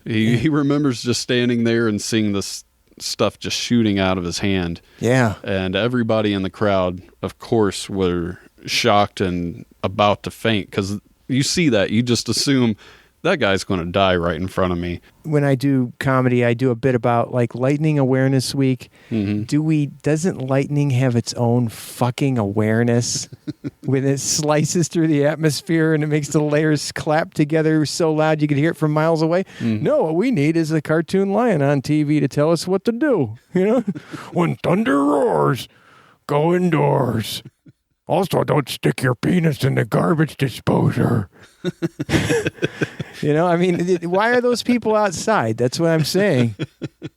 He remembers just standing there and seeing this stuff just shooting out of his hand. Yeah. And everybody in the crowd, of course, were shocked and about to faint, because you see that, you just assume that guy's going to die right in front of me. When I do comedy, I do a bit about like Lightning Awareness Week. Mm-hmm. Doesn't lightning have its own fucking awareness when it slices through the atmosphere and it makes the layers clap together so loud you can hear it from miles away? Mm-hmm. No, what we need is a cartoon lion on TV to tell us what to do. When thunder roars, go indoors. Also, don't stick your penis in the garbage disposer. Why are those people outside? That's what I'm saying.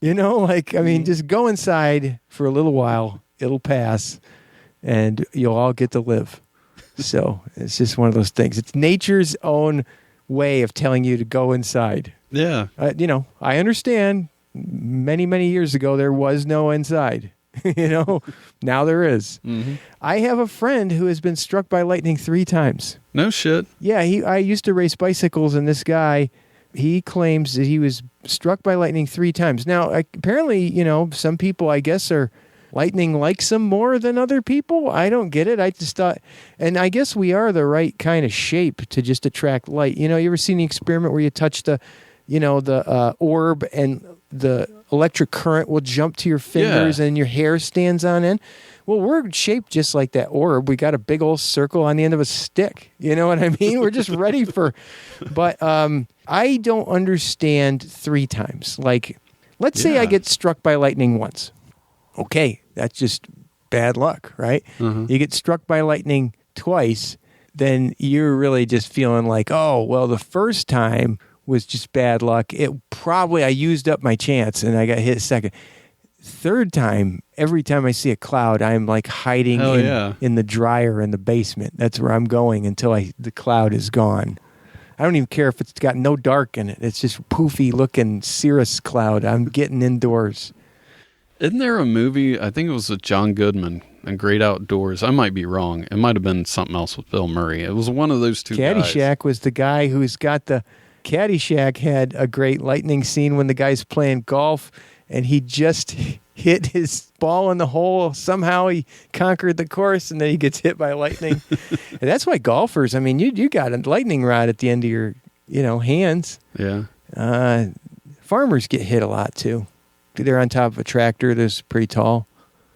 Just go inside for a little while. It'll pass, and you'll all get to live. So it's just one of those things. It's nature's own way of telling you to go inside. Yeah. I understand many, many years ago there was no inside. Now there is. Mm-hmm. I have a friend who has been struck by lightning 3 times. No shit. Yeah, I used to race bicycles, and this guy, he claims that he was struck by lightning 3 times. Now, apparently, some people, I guess, are lightning likes them more than other people. I don't get it. I just thought, and I guess we are the right kind of shape to just attract light. You ever seen the experiment where you touch the orb and the electric current will jump to your fingers and your hair stands on end? Well, we're shaped just like that orb. We got a big old circle on the end of a stick. You know what I mean? We're just ready for... But I don't understand 3 times. Like, let's say I get struck by lightning once. Okay, that's just bad luck, right? Mm-hmm. You get struck by lightning twice, then you're really just feeling like, oh, well, the first time was just bad luck. I used up my chance and I got hit second. Third time, every time I see a cloud, I'm like hiding in the dryer in the basement. That's where I'm going until the cloud is gone. I don't even care if it's got no dark in it. It's just poofy looking cirrus cloud. I'm getting indoors. Isn't there a movie, I think it was with John Goodman and Great Outdoors. I might be wrong. It might have been something else with Bill Murray. It was one of those 2 guys. Caddyshack was the guy who's got the... Caddyshack had a great lightning scene when the guy's playing golf and he just hit his ball in the hole. Somehow he conquered the course and then he gets hit by lightning. And that's why golfers, you got a lightning rod at the end of your, hands. Yeah. Farmers get hit a lot too. They're on top of a tractor that's pretty tall.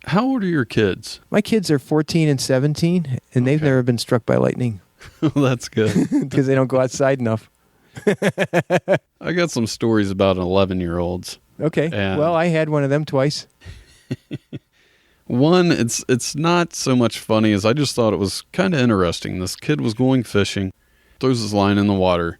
How old are your kids? My kids are 14 and 17 and they've never been struck by lightning. That's good. Because they don't go outside enough. I got some stories about 11-year-olds. Okay. Well, I had one of them twice. One, it's not so much funny as I just thought it was kind of interesting. This kid was going fishing, throws his line in the water,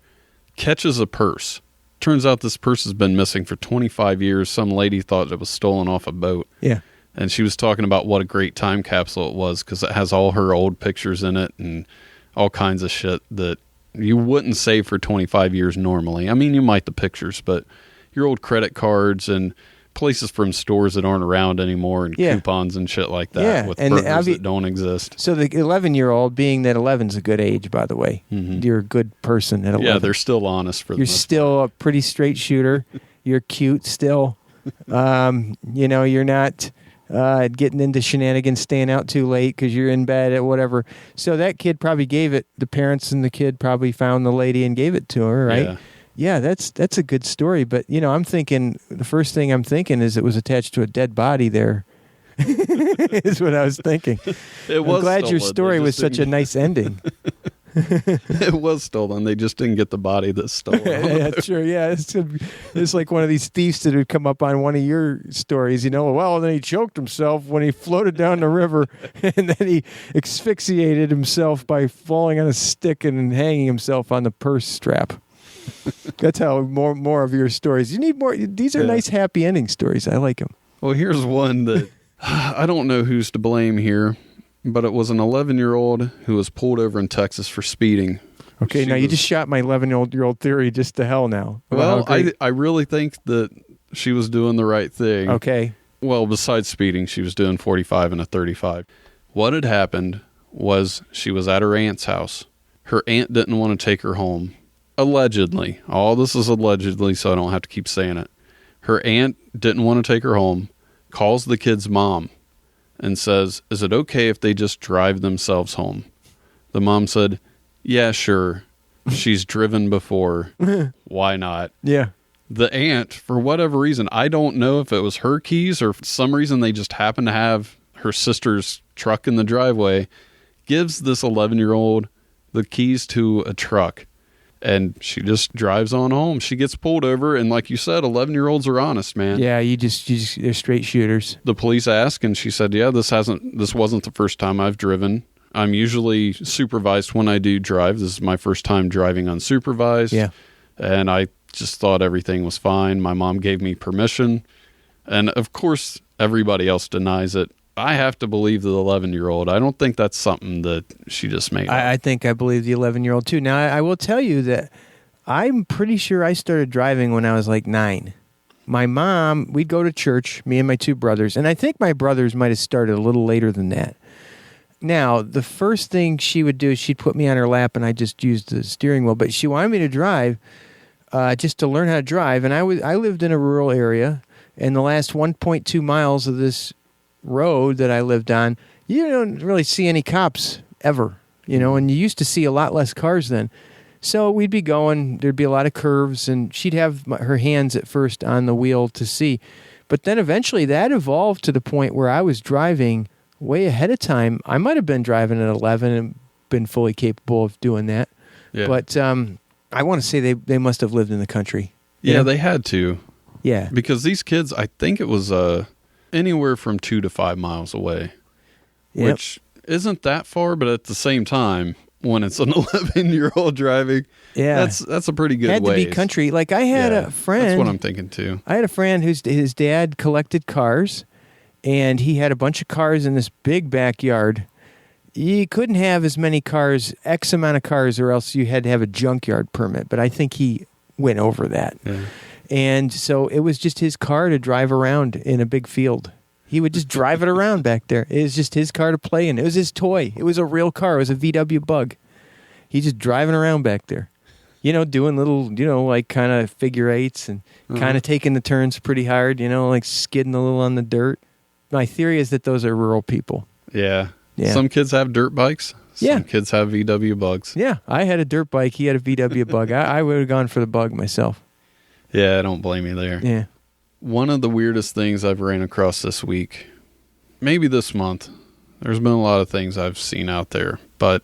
catches a purse. Turns out this purse has been missing for 25 years. Some lady thought it was stolen off a boat. Yeah. And she was talking about what a great time capsule it was because it has all her old pictures in it and all kinds of shit that you wouldn't save for 25 years normally. You might the pictures, but your old credit cards and places from stores that aren't around anymore and coupons and shit like that with burgers that don't exist. So the 11-year-old, being that 11's a good age, by the way, you're a good person at 11. Yeah, they're still honest for the most part. You're still a pretty straight shooter. You're cute still. You're not... getting into shenanigans, staying out too late because you're in bed or whatever. So that kid probably gave it. The parents and the kid probably found the lady and gave it to her, right? Yeah, that's a good story. But I'm thinking the first thing I'm thinking is it was attached to a dead body. There is what I was thinking. I'm glad your story was such a nice ending. It was stolen. They just didn't get the body that's stolen. Yeah, sure. Yeah, it's like one of these thieves that would come up on one of your stories. Well, then he choked himself when he floated down the river, and then he asphyxiated himself by falling on a stick and hanging himself on the purse strap. That's how more of your stories. You need more. These are nice happy ending stories. I like them. Well, here's one that I don't know who's to blame here, but it was an 11-year-old who was pulled over in Texas for speeding. Okay, you just shot my 11-year-old theory just to hell now. Well, I really think that she was doing the right thing. Okay. Well, besides speeding, she was doing 45 and a 35. What had happened was she was at her aunt's house. Her aunt didn't want to take her home. Allegedly. All this is allegedly, so I don't have to keep saying it. Her aunt didn't want to take her home, calls the kid's mom, and says, "Is it okay if they just drive themselves home?" The mom said, "Yeah, sure. She's driven before. Why not?" Yeah. The aunt, for whatever reason, I don't know if it was her keys or for some reason they just happened to have her sister's truck in the driveway, gives this 11-year-old the keys to a truck. And she just drives on home. She gets pulled over, and like you said, 11-year-olds are honest, man. Yeah, they're straight shooters. The police ask, and she said, "Yeah, this wasn't the first time I've driven. I'm usually supervised when I do drive. This is my first time driving unsupervised." Yeah. And I just thought everything was fine. My mom gave me permission. And of course, everybody else denies it. I have to believe the 11-year-old. I don't think that's something that she just made up. I think I believe the 11-year-old too. Now, I will tell you that I'm pretty sure I started driving when I was like 9. My mom, we'd go to church, me and my 2 brothers, and I think my brothers might have started a little later than that. Now, the first thing she would do is she'd put me on her lap and I just used the steering wheel, but she wanted me to drive just to learn how to drive, and I lived in a rural area, and the last 1.2 miles of this road that I lived on, you don't really see any cops ever, and you used to see a lot less cars then. So we'd be going, there'd be a lot of curves, and she'd have her hands at first on the wheel to see. But then eventually that evolved to the point where I was driving way ahead of time. I might have been driving at 11 and been fully capable of doing that. Yeah. But I want to say they must have lived in the country. Yeah, they had to. Yeah. Because these kids, I think it was anywhere from 2 to 5 miles away, which isn't that far, but at the same time, when it's an 11-year-old driving, that's a pretty good Had ways. to be country. Like I had a friend. That's what I'm thinking too. I had a friend his dad collected cars, and he had a bunch of cars in this big backyard. You couldn't have as many cars, X amount of cars, or else you had to have a junkyard permit. But I think he went over that. Yeah. And so it was just his car to drive around in a big field. He would just drive it around back there. It was just his car to play in. It was his toy. It was a real car. It was a VW Bug. He's just driving around back there, doing little, like kind of figure eights and kind of taking the turns pretty hard, like skidding a little on the dirt. My theory is that those are rural people. Yeah. Some kids have dirt bikes. Some kids have VW Bugs. Yeah. I had a dirt bike. He had a VW Bug. I would have gone for the Bug myself. Yeah, I don't blame you there. Yeah. One of the weirdest things I've ran across this week, maybe this month, there's been a lot of things I've seen out there, but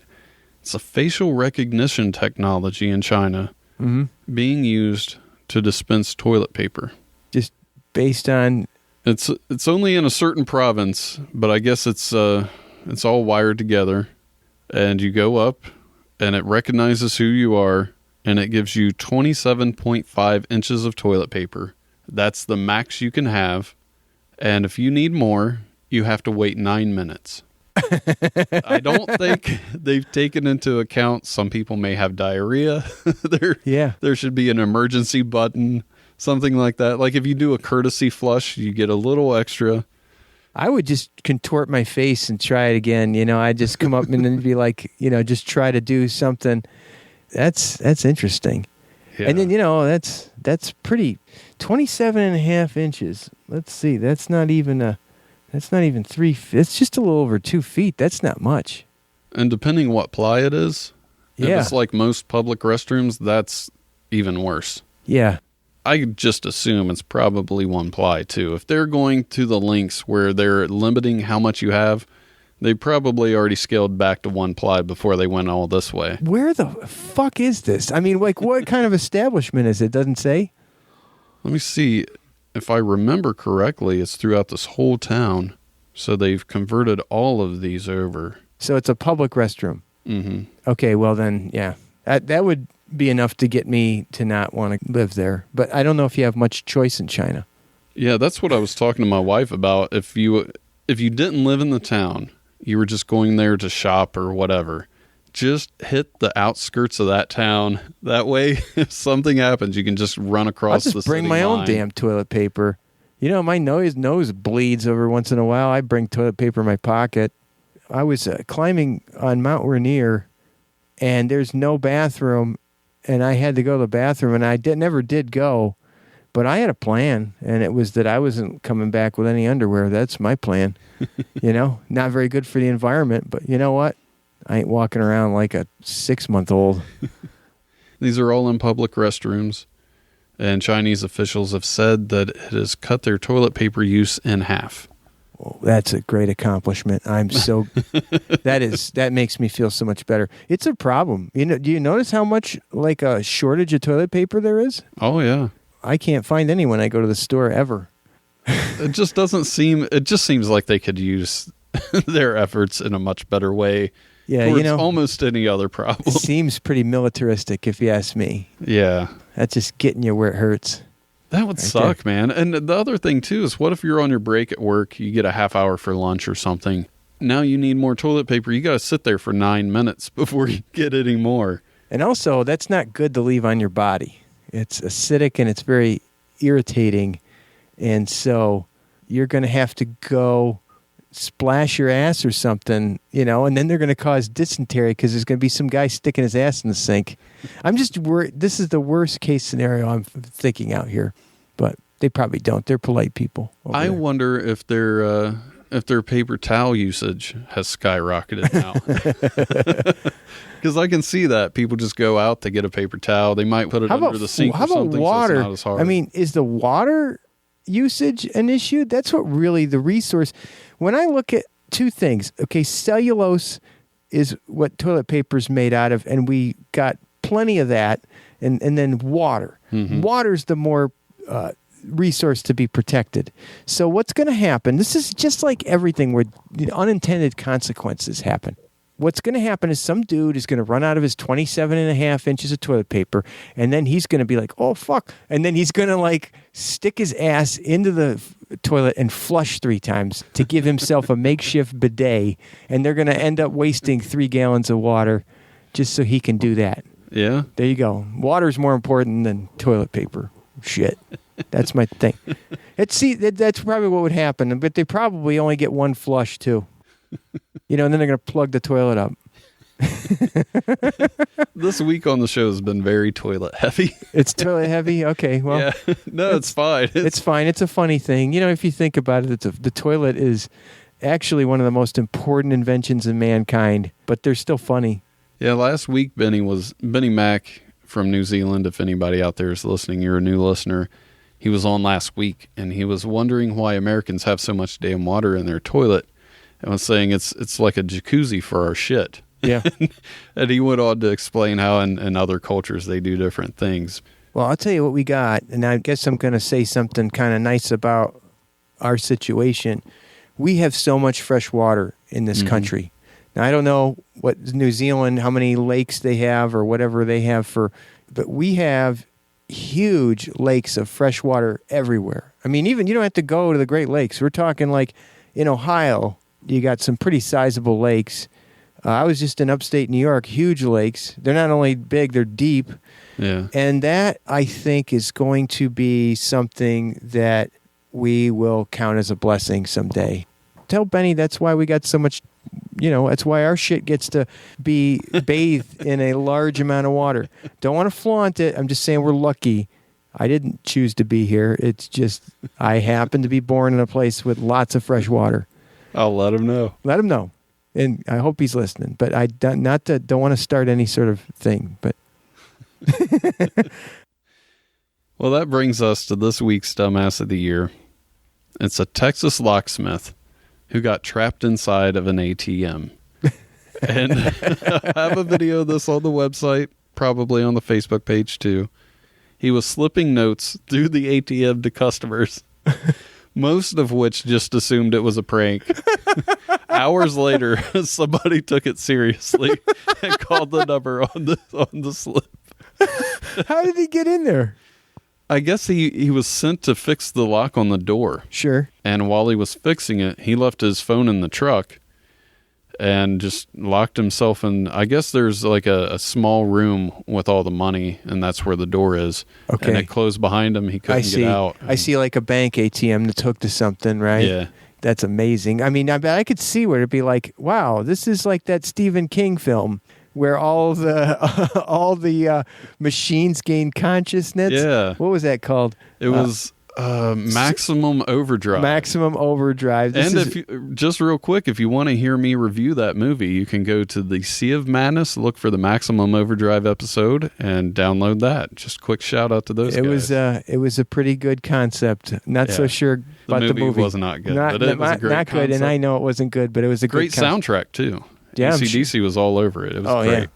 it's a facial recognition technology in China being used to dispense toilet paper. Just based on... It's only in a certain province, but I guess it's all wired together, and you go up, and it recognizes who you are, and it gives you 27.5 inches of toilet paper. That's the max you can have. And if you need more, you have to wait 9 minutes. I don't think they've taken into account some people may have diarrhea. There should be an emergency button, something like that. Like if you do a courtesy flush, you get a little extra. I would just contort my face and try it again. I'd just come up and then be like, just try to do something. That's interesting. Yeah. And then, that's pretty, 27.5 inches. Let's see. That's not even 3 feet. It's just a little over 2 feet. That's not much. And depending what ply it is, if it's like most public restrooms, that's even worse. Yeah. I just assume it's probably one ply too. If they're going to the links where they're limiting how much you have, They probably already scaled back to 1-ply before they went all this way. Where the fuck is this? I mean, like, what kind of establishment is it? Doesn't say. Let me see. If I remember correctly, it's throughout this whole town. So they've converted all of these over. So it's a public restroom. Mm-hmm. Okay, well then, yeah. That would be enough to get me to not want to live there. But I don't know if you have much choice in China. Yeah, that's what I was talking to my wife about. If you didn't live in the town, you were just going there to shop or whatever, just hit the outskirts of that town. That way, if something happens, you can just run across the city line. I'll just bring my own damn toilet paper. You know, my nose bleeds every once in a while. I bring toilet paper in my pocket. I was climbing on Mount Rainier, and there's no bathroom, and I had to go to the bathroom, and I never did go, but I had a plan, and it was that I wasn't coming back with any underwear. That's my plan. You know, not very good for the environment, but you know what? I ain't walking around like a 6-month-old. These are all in public restrooms, and Chinese officials have said that it has cut their toilet paper use in half. Well, that's a great accomplishment. I'm so that makes me feel so much better. It's a problem. You know, do you notice how much like a shortage of toilet paper there is? Oh yeah. I can't find any when I go to the store ever. It just seems like they could use their efforts in a much better way. Yeah, towards you know, almost any other problem. It seems pretty militaristic if you ask me. Yeah. That's just getting you where it hurts. That would suck, man. And the other thing, too, is what if you're on your break at work, you get a half hour for lunch or something. Now you need more toilet paper. You got to sit there for 9 minutes before you get any more. And also, that's not good to leave on your body. It's acidic and it's very irritating. And so you're going to have to go splash your ass or something, you know, and then they're going to cause dysentery because there's going to be some guy sticking his ass in the sink. I'm just worried. This is the worst case scenario I'm thinking out here, but they probably don't. They're polite people. I wonder if their paper towel usage has skyrocketed now. Because I can see that people just go out to get a paper towel. They might put it under the sink or something. Water? So it's not as hard. I mean, is the water usage an issue? That's what really the resource. When I look at two things, okay, cellulose is what toilet paper is made out of, and we got plenty of that, and then water. Mm-hmm. Water's the more resource to be protected. So what's going to happen, this is just like everything where unintended consequences happen. What's going to happen is some dude is going to run out of his 27.5 inches of toilet paper, and then he's going to be like, oh, fuck. And then he's going to, like, stick his ass into the toilet and flush 3 times to give himself a makeshift bidet, and they're going to end up wasting 3 gallons of water just so he can do that. Yeah. There you go. Water's more important than toilet paper. Shit. That's my thing. That's probably what would happen, but they probably only get 1 flush, too. You know, and then they're going to plug the toilet up. This week on the show has been very toilet heavy. It's toilet heavy? Okay, well. Yeah. No, it's fine. It's fine. It's a funny thing. You know, if you think about it, the toilet is actually one of the most important inventions in mankind, but they're still funny. Yeah, last week, Benny Mac from New Zealand. If anybody out there is listening, you're a new listener. He was on last week, and he was wondering why Americans have so much damn water in their toilet. I was saying it's like a jacuzzi for our shit. Yeah. And he went on to explain how in other cultures they do different things. Well, I'll tell you what we got, and I guess I'm going to say something kind of nice about our situation. We have so much fresh water in this country. Now, I don't know what New Zealand, how many lakes they have or whatever they have but we have huge lakes of fresh water everywhere. I mean, even you don't have to go to the Great Lakes. We're talking like in Ohio, you got some pretty sizable lakes. I was just in upstate New York, huge lakes. They're not only big, they're deep. Yeah. And that, I think, is going to be something that we will count as a blessing someday. Tell Benny that's why we got so much, that's why our shit gets to be bathed in a large amount of water. Don't want to flaunt it. I'm just saying we're lucky. I didn't choose to be here. It's just I happen to be born in a place with lots of fresh water. I'll let him know. Let him know. And I hope he's listening. But I don't want to start any sort of thing. But well, that brings us to this week's Dumbass of the Year. It's a Texas locksmith who got trapped inside of an ATM. And I have a video of this on the website, probably on the Facebook page too. He was slipping notes through the ATM to customers, most of which just assumed it was a prank. Hours later, somebody took it seriously and called the number on the slip. How did he get in there? I guess he was sent to fix the lock on the door. Sure. And while he was fixing it, he left his phone in the truck and just locked himself in. I guess there's like a small room with all the money, and that's where the door is. Okay. And it closed behind him. He couldn't get out. I see like a bank ATM that's hooked to something, right? Yeah. That's amazing. I mean, I could see where it'd be like, wow, this is like that Stephen King film where all the machines gain consciousness. Yeah. What was that called? It was Maximum Overdrive. Maximum Overdrive. Just real quick, if you want to hear me review that movie, you can go to the Sea of Madness, look for the Maximum Overdrive episode, and download that. Just quick shout out to those guys. It was a pretty good concept. Not so sure about the movie. Was not good, but it was a great not good, concept. and I know it wasn't good, but it was a great good soundtrack too. Yeah, AC/DC was all over it. It was great. Yeah.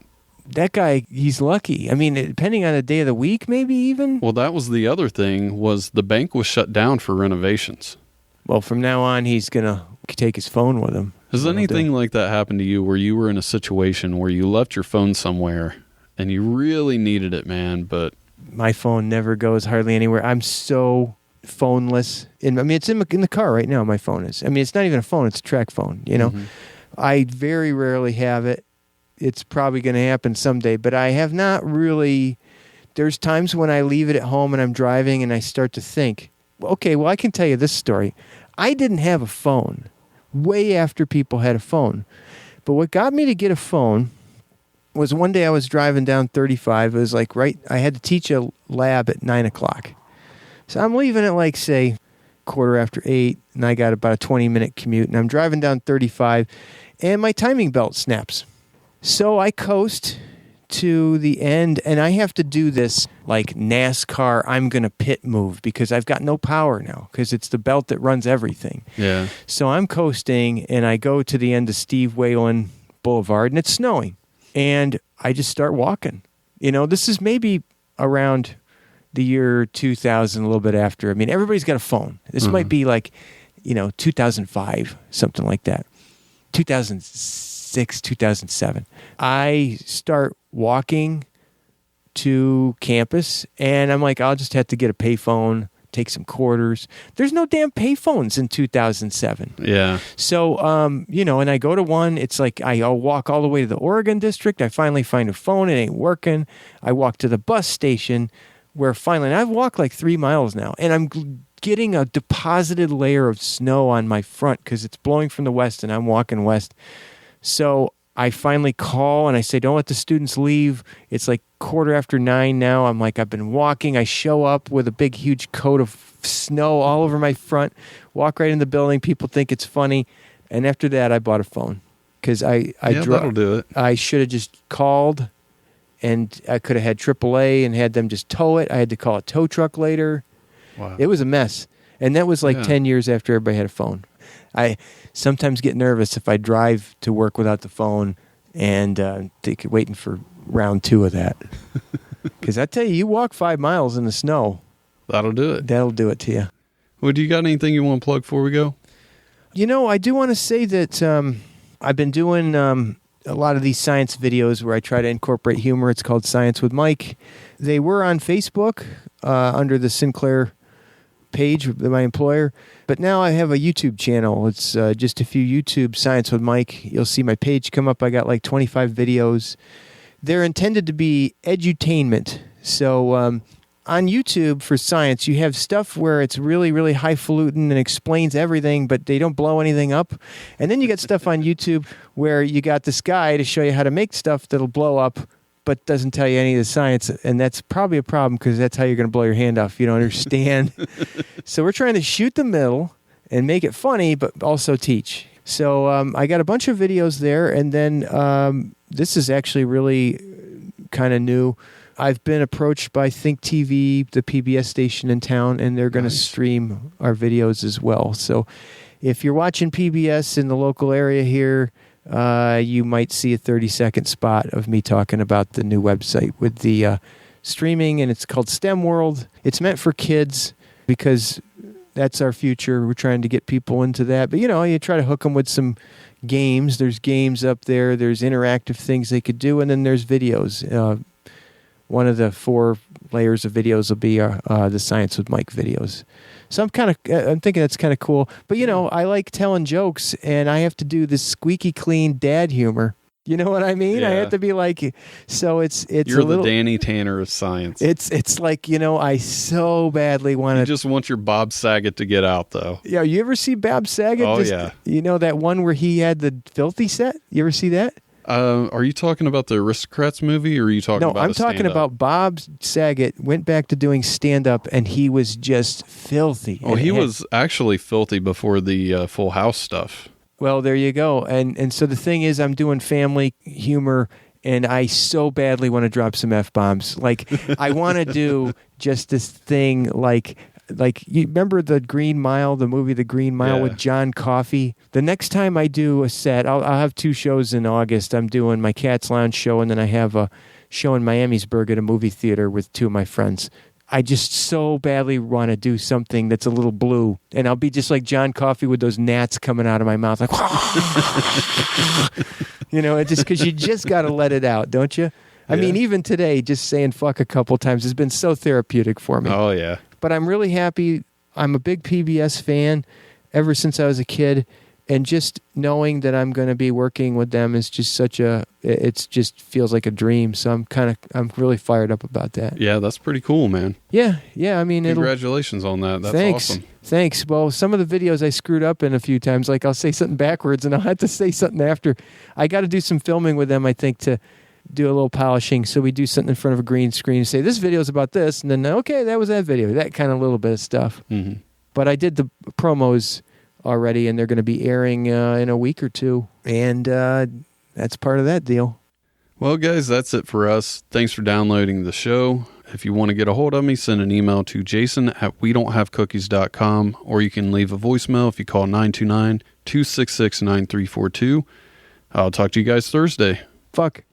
That guy, he's lucky. I mean, depending on the day of the week, maybe even. Well, that was the other thing, was the bank was shut down for renovations. Well, from now on, he's going to take his phone with him. Has anything like that happened to you where you were in a situation where you left your phone somewhere and you really needed it, man, but... My phone never goes hardly anywhere. I'm so phoneless. It's in the car right now, my phone is. I mean, it's not even a phone, it's a track phone, you know? Mm-hmm. I very rarely have it. It's probably going to happen someday, but I have not really. There's times when I leave it at home and I'm driving and I start to think, okay, well, I can tell you this story. I didn't have a phone way after people had a phone. But what got me to get a phone was one day I was driving down 35. It was like I had to teach a lab at 9 o'clock. So I'm leaving at like, say, 8:15, and I got about a 20-minute commute, and I'm driving down 35, and my timing belt snaps. So I coast to the end, and I have to do this like NASCAR I'm going to pit move because I've got no power now because it's the belt that runs everything. Yeah. So I'm coasting, and I go to the end of Steve Whalen Boulevard, and it's snowing. And I just start walking. This is maybe around the year 2000, a little bit after. I mean, everybody's got a phone. This might be like, 2005, something like that. 2006, 2007. I start walking to campus, and I'm like, I'll just have to get a payphone, take some quarters. There's no damn payphones in 2007. Yeah. So, and I go to one. It's like I'll walk all the way to the Oregon district. I finally find a phone. It ain't working. I walk to the bus station where finally, and I've walked like 3 miles now, and I'm getting a deposited layer of snow on my front because it's blowing from the west, and I'm walking west. So I finally call and I say, don't let the students leave. It's like 9:15 now. I'm like, I've been walking. I show up with a big, huge coat of snow all over my front, walk right in the building. People think it's funny. And after that, I bought a phone because that'll do it. I should have just called, and I could have had AAA and had them just tow it. I had to call a tow truck later. Wow. It was a mess. And that was like 10 years after everybody had a phone. I sometimes get nervous if I drive to work without the phone and waiting for round 2 of that. Because I tell you, you walk 5 miles in the snow. That'll do it. That'll do it to you. Well, do you got anything you want to plug before we go? I do want to say that I've been doing a lot of these science videos where I try to incorporate humor. It's called Science with Mike. They were on Facebook under the Sinclair page of my employer, but now I have a YouTube channel. It's just a few YouTube Science with Mike. You'll see my page come up. I got like 25 videos. They're intended to be edutainment. So on YouTube for science, you have stuff where it's really, really highfalutin and explains everything, but they don't blow anything up. And then you got stuff on YouTube where you got this guy to show you how to make stuff that'll blow up, but doesn't tell you any of the science. And that's probably a problem because that's how you're going to blow your hand off if you don't understand. So we're trying to shoot the middle and make it funny, but also teach. So I got a bunch of videos there. And then this is actually really kind of new. I've been approached by Think TV, the PBS station in town, and they're going to stream our videos as well. So if you're watching PBS in the local area here, you might see a 30-second spot of me talking about the new website with the streaming, and it's called STEM World. It's meant for kids because that's our future. We're trying to get people into that. But, you try to hook them with some games. There's games up there. There's interactive things they could do, and then there's videos. One of the 4 layers of videos will be the Science with Mike videos. So I'm thinking that's kind of cool. But, I like telling jokes, and I have to do this squeaky clean dad humor. You know what I mean? Yeah. I have to be like, so it's You're a little, the Danny Tanner of science. It's like, I so badly want You to. just want your Bob Saget to get out, though. Yeah, you ever see Bob Saget? Oh, yeah. That one where he had the filthy set? You ever see that? Are you talking about the Aristocrats movie, or are you talking about I'm talking about Bob Saget went back to doing stand-up, and he was just filthy. Oh, he was actually filthy before the Full House stuff. Well, there you go. And so the thing is, I'm doing family humor, and I so badly want to drop some F-bombs. Like, I want to do just this thing like you remember the Green Mile, the movie The Green Mile with John Coffey? The next time I do a set, I'll have 2 shows in August. I'm doing my Cat's Lounge show, and then I have a show in Miamisburg at a movie theater with 2 of my friends. I just so badly want to do something that's a little blue, and I'll be just like John Coffey with those gnats coming out of my mouth, like, it's just because you just got to let it out, don't you? I mean, even today, just saying fuck a couple times has been so therapeutic for me. Oh, yeah. But I'm really happy. I'm a big PBS fan ever since I was a kid. And just knowing that I'm going to be working with them is just it just feels like a dream. So I'm really fired up about that. Yeah, that's pretty cool, man. Yeah. I mean, congratulations on that. That's awesome. Thanks. Well, some of the videos I screwed up in a few times. Like I'll say something backwards and I'll have to say something after. I got to do some filming with them, I think, to do a little polishing. So we do something in front of a green screen and say, this video's about this. And then, okay, that was that video. That kind of little bit of stuff. Mm-hmm. But I did the promos already, and they're going to be airing in a week or 2. And that's part of that deal. Well, guys, that's it for us. Thanks for downloading the show. If you want to get a hold of me, send an email to jason@wedon'thavecookies.com, or you can leave a voicemail if you call 929-266-9342. I'll talk to you guys Thursday. Fuck.